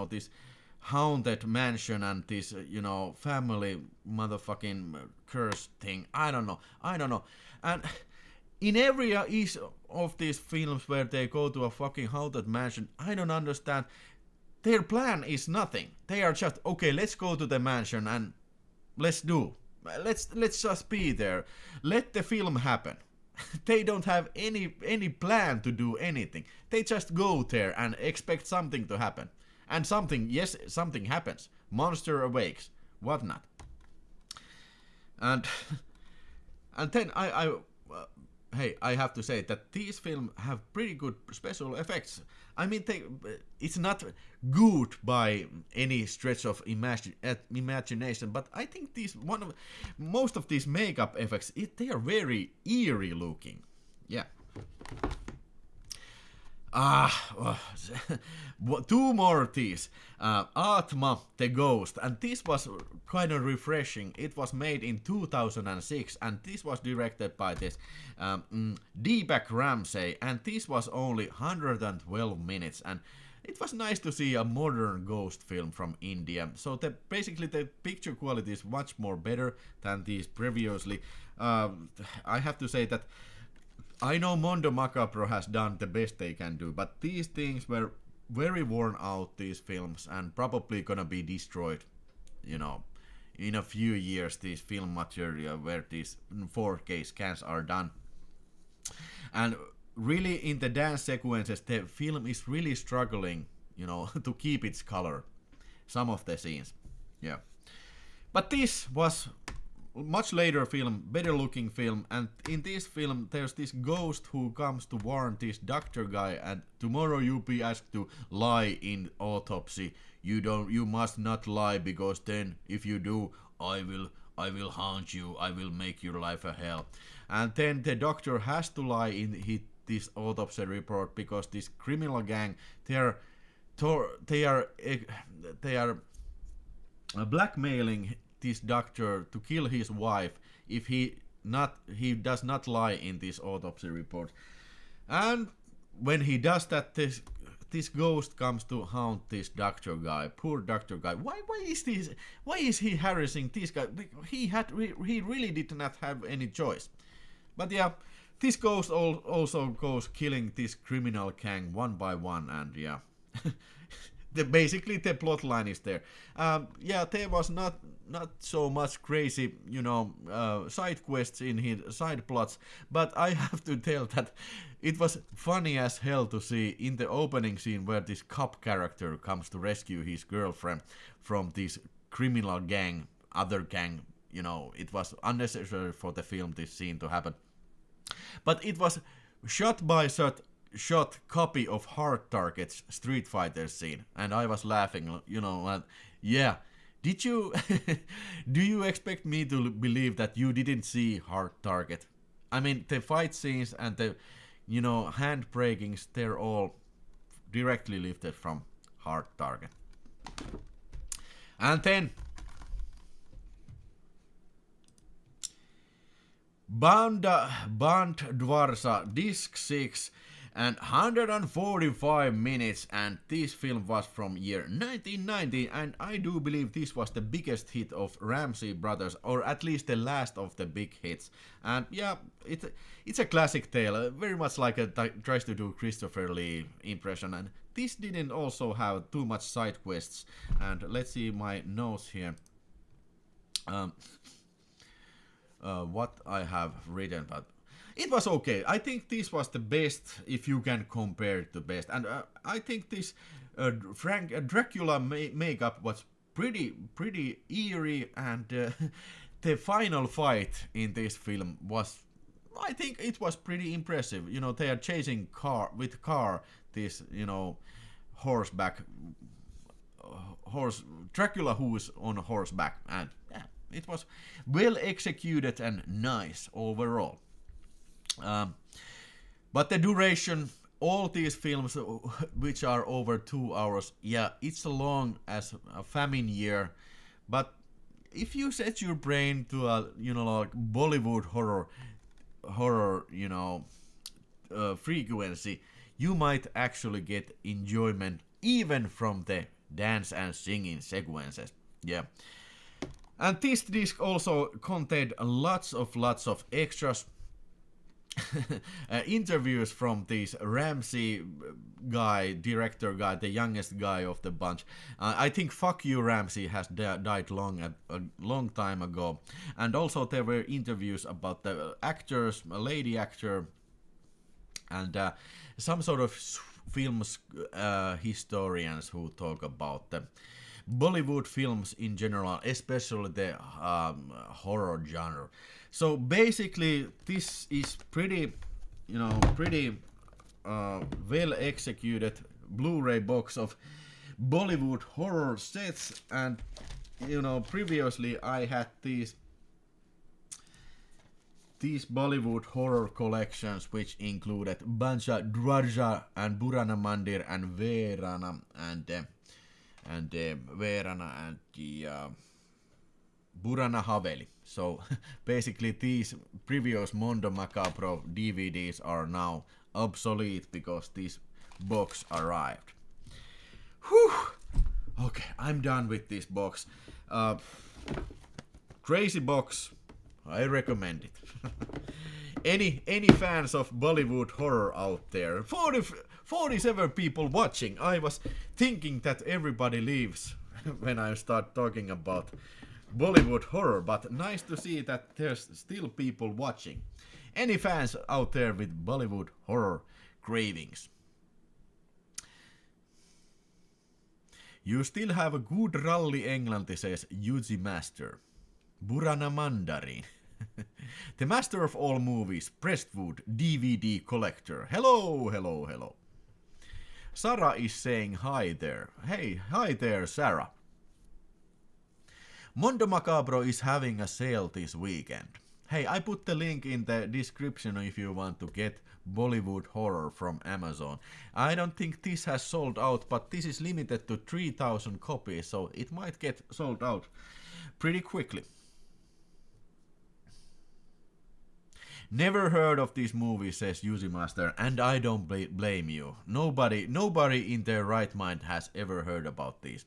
this haunted mansion and this, family motherfucking curse thing. I don't know. And in every of these films where they go to a fucking haunted mansion, I don't understand. Their plan is nothing. They are just, okay, let's go to the mansion and let's just be there. Let the film happen. They don't have any plan to do anything. They just go there and expect something to happen. And something happens. Monster awakes. Whatnot. And then I have to say that these films have pretty good special effects. I mean, it's not good by any stretch of imagination, but I think most of these makeup effects, they are very eerie looking. Yeah. Two more of these. Atma, the Ghost, and this was kind of refreshing. It was made in 2006, and this was directed by this Deepak Ramsey, and this was only 112 minutes, and it was nice to see a modern ghost film from India. So basically the picture quality is much more better than these previously. I have to say that I know Mondo Macabro has done the best they can do, but these things were very worn out, these films, and probably gonna be destroyed, in a few years, this film material where these 4K scans are done. And really, in the dance sequences, the film is really struggling, to keep its color. Some of the scenes, yeah. But this was much later film, better looking film, and in this film there's this ghost who comes to warn this doctor guy, and tomorrow you'll be asked to lie in autopsy. You must not lie, because then if you do, I will haunt you, I will make your life a hell. And then the doctor has to lie in this autopsy report because this criminal gang, they are blackmailing this doctor to kill his wife if he does not lie in this autopsy report. And when he does that, this ghost comes to haunt this doctor guy, poor doctor guy. Why is he harassing this guy? He really did not have any choice. But yeah, this ghost also goes killing this criminal gang one by one, and yeah. Basically the plot line is there. There was not so much crazy, side quests in his side plots, but I have to tell that it was funny as hell to see in the opening scene where this cop character comes to rescue his girlfriend from this criminal gang, other gang. It was unnecessary for the film, this scene to happen. But it was shot by shot copy of Hard Target's Street Fighter scene, and I was laughing, yeah. Did you do you expect me to believe that you didn't see Hard Target? I mean, the fight scenes and the hand breakings, they're all directly lifted from Hard Target. And then Bandwarsa Disc 6 and 145 minutes, and this film was from year 1990, and I do believe this was the biggest hit of Ramsey brothers, or at least the last of the big hits. And yeah, it's a classic tale, very much like tries to do Christopher Lee impression, and this didn't also have too much side quests. And let's see my notes here. What I have written, but It was okay. I think this was the best, if you can compare it to best. And I think this Dracula makeup was pretty eerie, and the final fight in this film was, I think it was pretty impressive. You know, they are chasing car this, you know, horseback Dracula who is on horseback, and yeah, it was well executed and nice overall. But the duration, all these films which are over 2 hours, yeah, it's long as a famine year. But if you set your brain to a, you know, like Bollywood horror, you know, frequency, you might actually get enjoyment even from the dance and singing sequences. Yeah. And this disc also contained lots of extras. Interviews from this Ramsey guy, director guy, the youngest guy of the bunch. I think Fuck You Ramsey has died a long time ago. And also there were interviews about the actors, a lady actor, and some sort of films historians who talk about the Bollywood films in general, especially the horror genre. So basically, this is pretty, you know, well executed Blu-ray box of Bollywood horror sets. And you know, previously I had these Bollywood horror collections, which included Banja Dwarja and Burana Mandir and Verana and Burana Haveli. So basically these previous Mondo Macabro DVDs are now obsolete because this box arrived. Whew! Okay, I'm done with this box. Crazy box. I recommend it. Any fans of Bollywood horror out there? 47 people watching. I was thinking that everybody leaves when I start talking about Bollywood horror, but nice to see that there's still people watching. Any fans out there with Bollywood horror cravings? You still have a good rally Englanti, says Yuji Master. Burana Mandarin. The master of all movies, Prestwood DVD collector. Hello. Sarah is saying hi there. Hey, hi there, Sarah. Mondo Macabro is having a sale this weekend. Hey, I put the link in the description if you want to get Bollywood horror from Amazon. I don't think this has sold out, but this is limited to 3,000 copies, so it might get sold out pretty quickly. Never heard of these movies, says Yuzi Master, and I don't blame you. Nobody in their right mind has ever heard about these.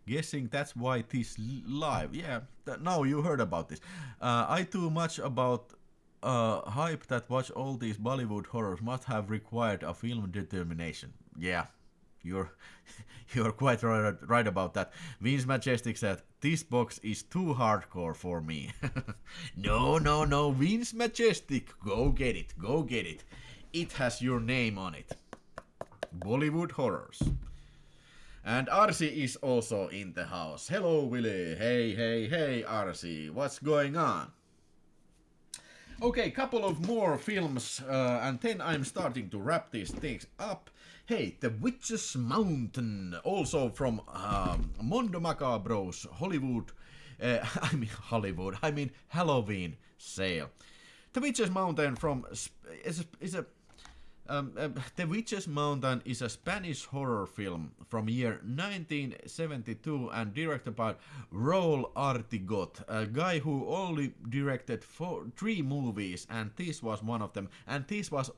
Guessing that's why this live. Yeah, now you heard about this. I too much about hype that watch all these Bollywood horrors must have required a film determination. Yeah, you're quite right about that. Vince Majestic said, this box is too hardcore for me. No, Vince Majestic, go get it. It has your name on it. Bollywood horrors. And Arsi is also in the house. Hello, Willie. Hey, Arsi. What's going on? Okay, couple of more films, and then I'm starting to wrap these things up. Hey, The Witch's Mountain, also from Mondo Macabro's Halloween sale. The Witch's Mountain The Witch's Mountain is a Spanish horror film from year 1972 and directed by Raúl Artigot, a guy who only directed 3 movies, and this was one of them, and this was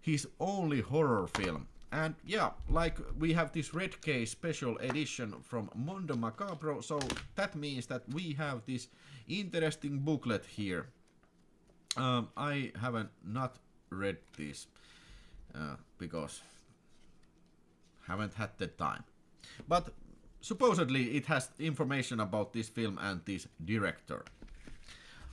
his only horror film. And yeah, like we have this Red Case special edition from Mondo Macabro, so that means that we have this interesting booklet here. I haven't not read this because haven't had the time. But supposedly it has information about this film and this director.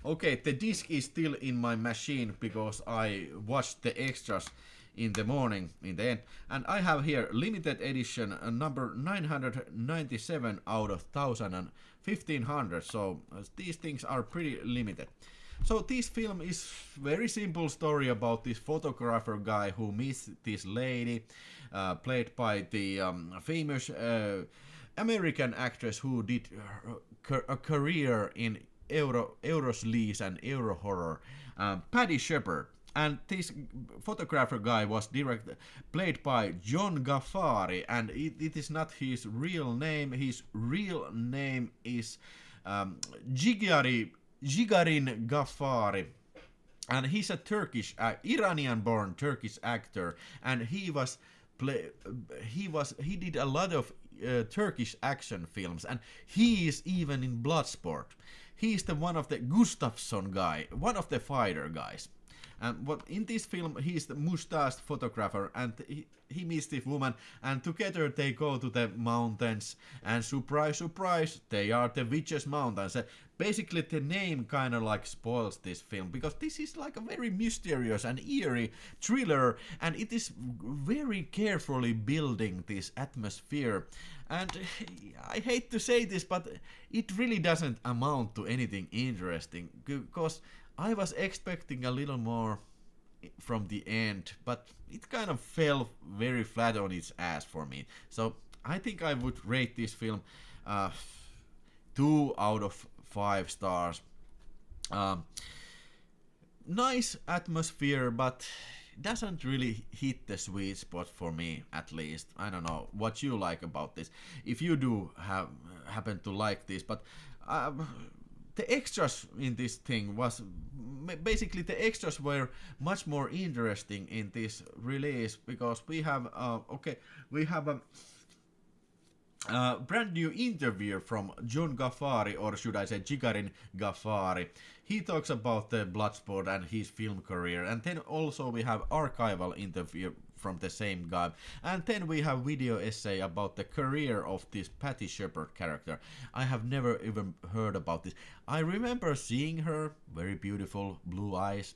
Okay, the disc is still in my machine because I watched the extras in the morning in the end, and I have here limited edition number 997 out of 1000 and 1500, so these things are pretty limited. So this film is very simple story about this photographer guy who meets this lady, played by the famous American actress who did a career in Eurosleaze and Euro horror, Paddy Shepard. And this photographer guy was played by John Gaffari, and it is not his real name. His real name is Jigarin Gaffari, and he's a Turkish, Iranian-born Turkish actor, and he did a lot of Turkish action films, and he is even in Bloodsport. He's one of the Gustafsson guy, one of the fighter guys. And what in this film, he's the mustached photographer, and he meets this woman, and together they go to the mountains, and surprise, surprise, they are the Witches Mountains. Basically, the name kind of like spoils this film, because this is like a very mysterious and eerie thriller, and it is very carefully building this atmosphere. And I hate to say this, but it really doesn't amount to anything interesting, because I was expecting a little more from the end, but it kind of fell very flat on its ass for me. So I think I would rate this film 2 out of 5 stars. Nice atmosphere, but doesn't really hit the sweet spot for me, at least. I don't know what you like about this, if you do happen to like this, but the extras in this thing was basically, the extras were much more interesting in this release, because we have a brand new interview from John Gaffari, or should I say Jigarin Gaffari. He talks about the Bloodsport and his film career, and then also we have archival interview from the same guy, and then we have video essay about the career of this Paddy Shepard character. I have never even heard about this. I remember seeing her, very beautiful blue eyes,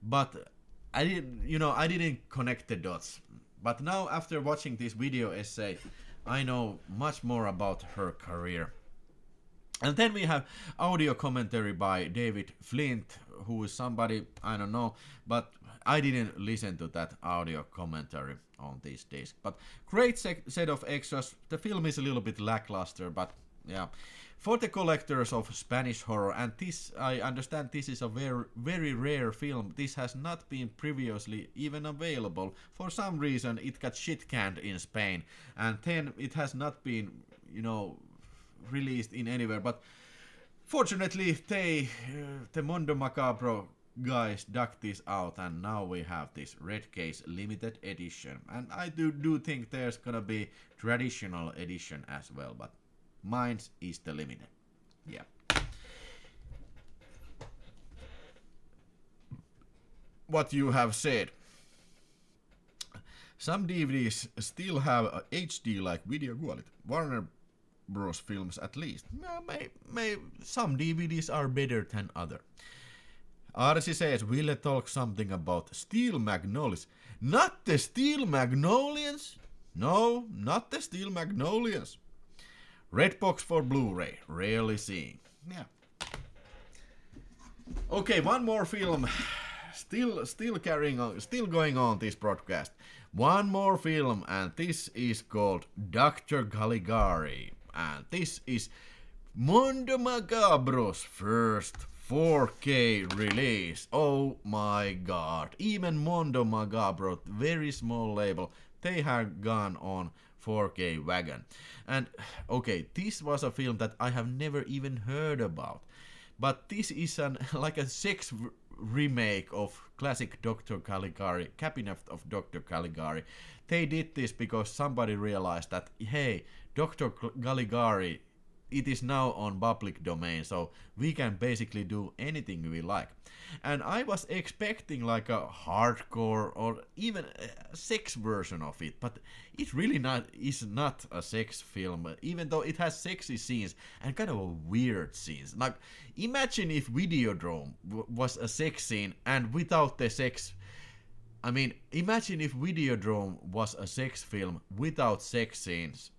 but I didn't connect the dots. But now, after watching this video essay, I know much more about her career. And then we have audio commentary by David Flint, who is somebody I don't know, but I didn't listen to that audio commentary on this disc. But great set of extras. The film is a little bit lackluster, but yeah. For the collectors of Spanish horror, and this, I understand this is a very, very rare film. This has not been previously even available. For some reason it got shit canned in Spain, and then it has not been, released in anywhere. But fortunately, the Mondo Macabro guys dug this out, and now we have this Red Case limited edition. And I do think there's gonna be traditional edition as well, but mine is the limited. Yeah. What you have said. Some DVDs still have a HD like video quality. Warner Bros. Films at least. Some DVDs are better than other. Arsi says, will talk something about Steel Magnolias. Not the Steel Magnolians? No, not the Steel Magnolians. Redbox for Blu-ray. Rarely seeing. Yeah. Okay, one more film. Still carrying on, still going on this broadcast. One more film, and this is called Dr. Caligari. And this is Mondo Macabro's first 4K release. Oh my god. Even Mondo Macabro, very small label, they have gone on 4K wagon. And okay, this was a film that I have never even heard about. But this is like a sex remake of classic Dr. Caligari, Cabinet of Dr. Caligari. They did this because somebody realized that, hey, Dr. Caligari it is now on public domain, so we can basically do anything we like. And I was expecting like a hardcore or even a sex version of it, but it really is not a sex film, even though it has sexy scenes and kind of weird scenes. Like, imagine if Videodrome was a sex scene and without the sex. I mean, imagine if Videodrome was a sex film without sex scenes.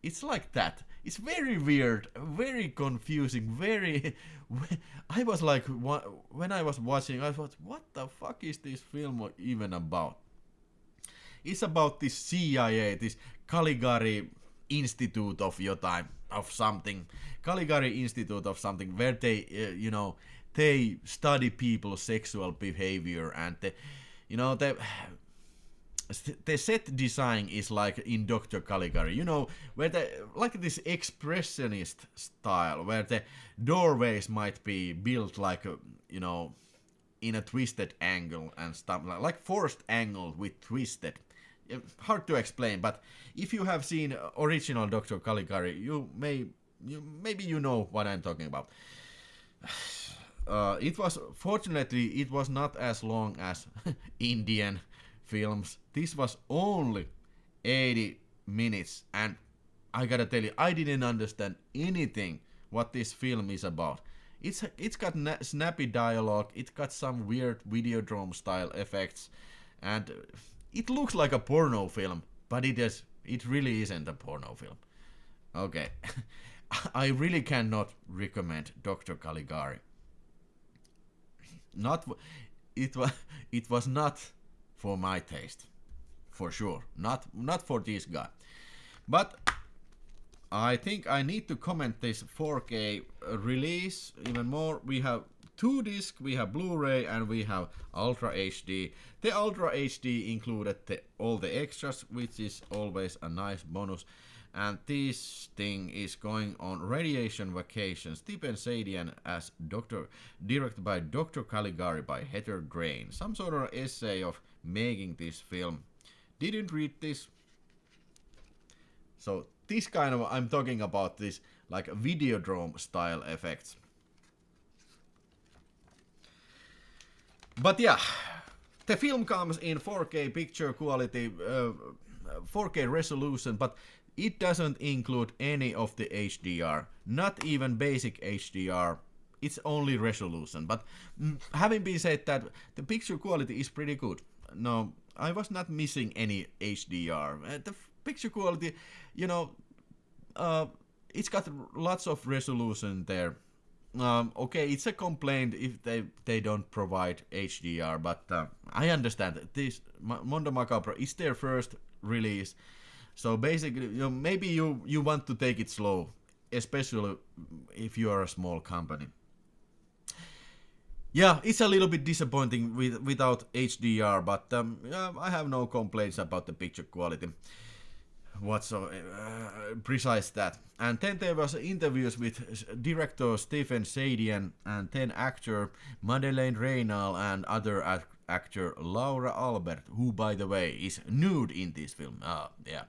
It's like that. It's very weird, very confusing, very... I was like, when I was watching, I thought, what the fuck is this film even about? It's about this CIA, this Caligari Institute of Yotai, of something. Caligari Institute of something, where they, they study people's sexual behavior, and the set design is like in Dr. Caligari, where like this expressionist style, where the doorways might be built like, in a twisted angle and stuff, like forced angle with twisted. Hard to explain, but if you have seen original Dr. Caligari, maybe you know what I'm talking about. Fortunately, it was not as long as Indian films. This was only 80 minutes, and I gotta tell you, I didn't understand anything what this film is about. It's got snappy dialogue, it's got some weird Videodrome style effects, and it looks like a porno film, but it really isn't a porno film. Okay. I really cannot recommend Dr. Caligari. It was not for my taste, for sure. Not for this guy. But I think I need to comment this 4K release even more. We have 2 discs, we have Blu-ray and we have Ultra HD. The Ultra HD included all the extras, which is always a nice bonus. And this thing is going on Radiation Vacation. Stephen Sadian as directed by Dr. Caligari by Heather Drain. Some sort of essay of making this film. Didn't read this. So this kind of, I'm talking about this like Videodrome style effects. But yeah, the film comes in 4K picture quality, 4K resolution, but it doesn't include any of the HDR, not even basic HDR. It's only resolution. But having been said that, the picture quality is pretty good. No, I was not missing any HDR. The picture quality, it's got lots of resolution there. Okay, it's a complaint if they don't provide HDR, but I understand that this Mondo Macabro is their first release. So basically, maybe you want to take it slow, especially if you are a small company. Yeah, it's a little bit disappointing without HDR, but I have no complaints about the picture quality. Precise that. And then there was interviews with director Stephen Sadian and then actor Madeleine Reynal and other actor Laura Albert, who by the way is nude in this film. Yeah.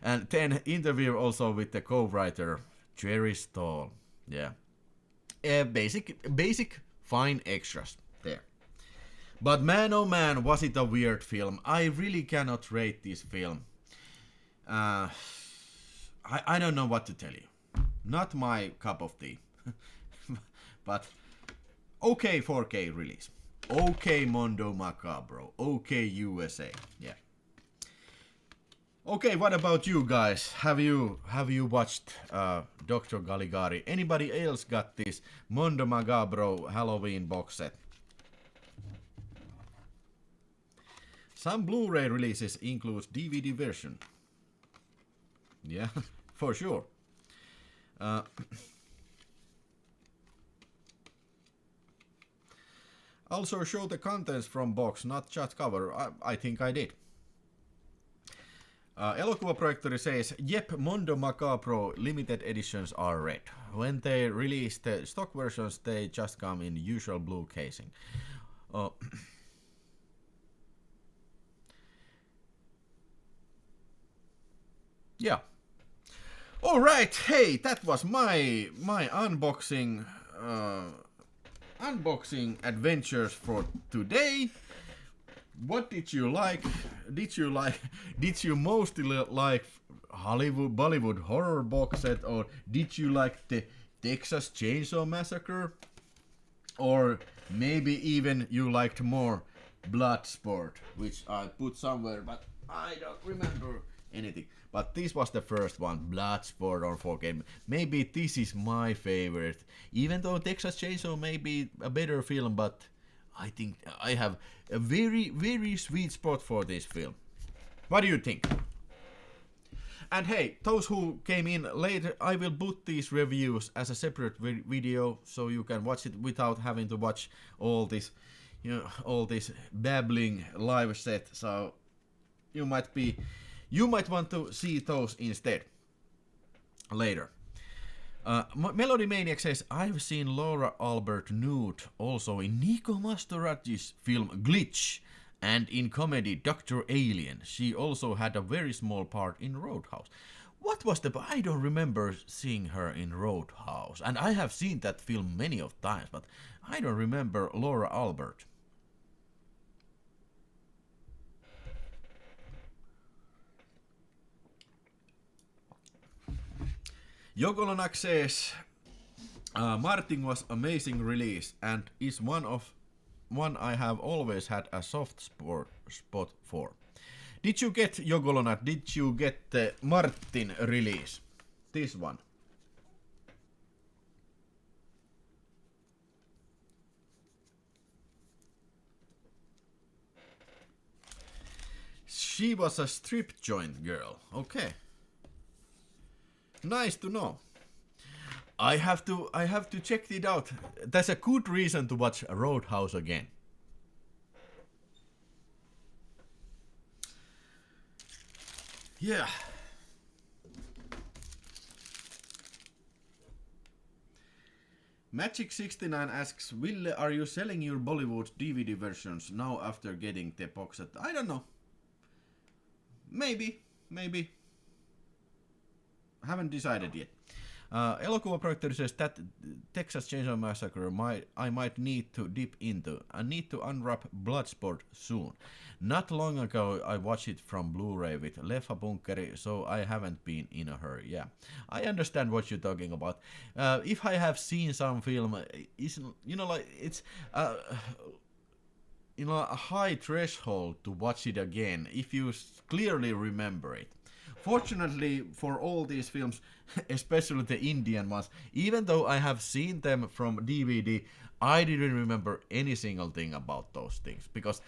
And then interview also with the co-writer Jerry Stahl. Yeah. Basic fine extras there. But man oh man, was it a weird film. I really cannot rate this film. I don't know what to tell you. Not my cup of tea. But okay 4K release. Okay Mondo Macabro. Okay USA. Yeah. Okay, what about you guys? Have you watched Dr. Caligari? Anybody else got this Mondo Macabro Halloween box set? Some Blu-ray releases includes DVD version. Yeah, for sure. Also show the contents from box, not just cover. I think I did. Elokuvaprojektori says, yep, Mondo Macabro limited editions are red. When they release the stock versions, they just come in usual blue casing. Yeah. All right, hey, that was my unboxing adventures for today. What did you like? Did you mostly like Bollywood horror box set, or did you like the Texas Chainsaw Massacre? Or maybe even you liked more Bloodsport, which I put somewhere, but I don't remember anything. But this was the first one, Bloodsport on 4K. Maybe this is my favorite, even though Texas Chainsaw may be a better film, but I think I have a very, very sweet spot for this film. What do you think? And hey, those who came in later, I will put these reviews as a separate video so you can watch it without having to watch all this, all this babbling live set. So you might want to see those instead later. Melody Maniac says, I've seen Laura Albert nude also in Nico Mastorati's film Glitch, and in comedy Dr. Alien. She also had a very small part in Roadhouse. What was I don't remember seeing her in Roadhouse, and I have seen that film many of times, but I don't remember Laura Albert. Jogolonak says, Martin was amazing release and is one I have always had a soft spot for. Did you get, Jogolonak, did you get the Martin release? This one. She was a strip joint girl. Okay. Nice to know. I have to check it out. That's a good reason to watch Roadhouse again. Yeah. Magic69 asks, Ville, are you selling your Bollywood DVD versions now after getting the box set? I don't know. Maybe. Haven't decided yet. Elokuva Projector says that Texas Chainsaw Massacre I might need to dip into. I need to unwrap Bloodsport soon. Not long ago I watched it from Blu-ray with Leffa Bunkeri, so I haven't been in a hurry. Yeah, I understand what you're talking about. If I have seen some film, it's a high threshold to watch it again if you clearly remember it. Fortunately for all these films, especially the Indian ones, even though I have seen them from DVD, I didn't remember any single thing about those things. Because,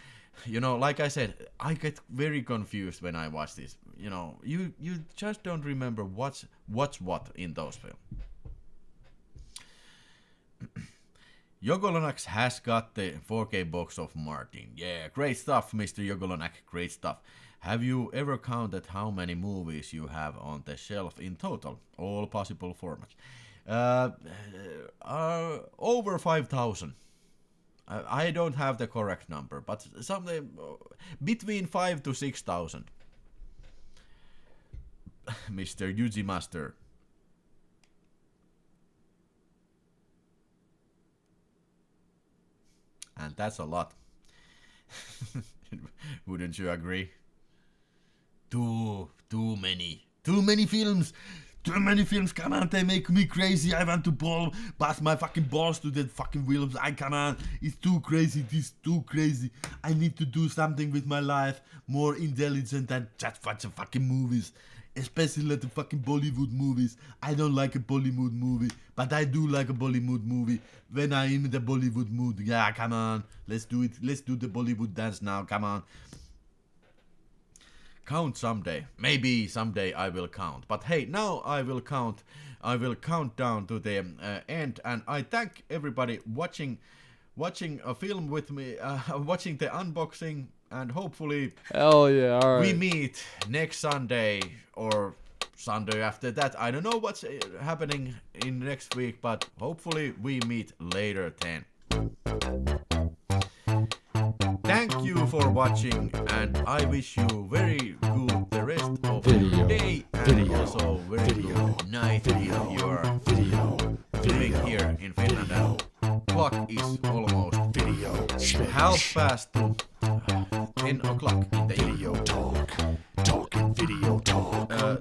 like I said, I get very confused when I watch this. You just don't remember what's what in those films. Jogolonax has got the 4K box of Martin. Yeah, great stuff, Mr. Jogolonak, great stuff. Have you ever counted how many movies you have on the shelf in total? All possible formats. Over 5,000. I don't have the correct number, but something between 5,000 to 6,000. Mr. Yuji Master. And that's a lot. Wouldn't you agree? Too many films. Too many films. Come on, they make me crazy. I want to pass my fucking balls to that fucking films. Come on, it's too crazy. This is too crazy. I need to do something with my life more intelligent than just watch fucking movies. Especially the fucking Bollywood movies. I don't like a Bollywood movie, but I do like a Bollywood movie when I'm in the Bollywood mood. Yeah, come on, let's do it. Let's do the Bollywood dance now. Come on. Count someday. Maybe someday I will count. But hey, now I will count. I will count down to the end, and I thank everybody watching a film with me, watching the unboxing, and hopefully hell yeah, all right. We meet next Sunday or Sunday after that. I don't know what's happening in next week, but hopefully we meet later then. Thank you for watching, and I wish you very good the rest of the day and also very good night if you are living here in Finland and clock is almost 10 o'clock in the evening.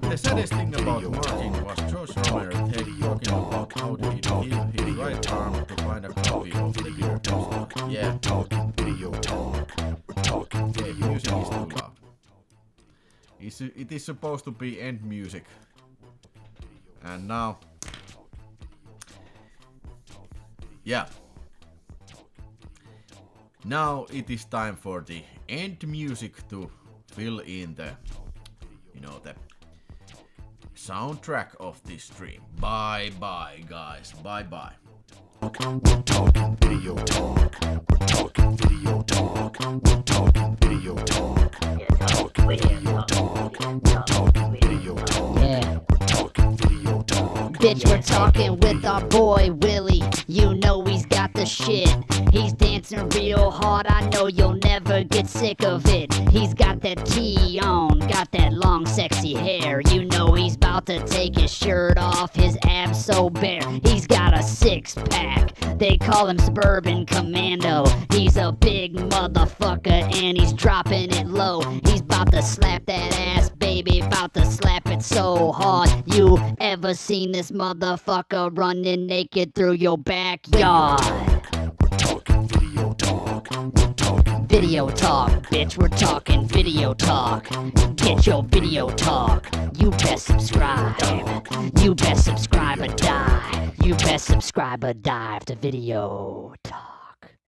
The saddest thing about Martin was George Romero talking about how did he heal his right arm to find a copy of the VideoTalk. Yeah, okay, music is too loud. It is supposed to be end music. And now... yeah. Now it is time for the end music to fill in the... you know, the soundtrack of this stream. Bye bye guys, bye bye. We're talking video talk. We're talking video talk. We're talking video talk. Talking video talk. We're talking video talk. Yeah. We're talking video talk. Bitch, we're talking with our boy Willie. You know he's got the shit. He's dancing real hard, I know you'll never get sick of it. He's got that tee on, got that long sexy hair. You know he's about to take his shirt off, his abs so bare. He's got a six-pack, they call him Suburban Commando. He's a big motherfucker and he's dropping it low. He's about to slap that ass, baby, about to slap it so hard. You ever seen this motherfucker running naked through your backyard? Video talk, bitch, we're talking video talk. Get your video talk. You best subscribe. You best subscribe or die. You best subscribe or dive to video talk.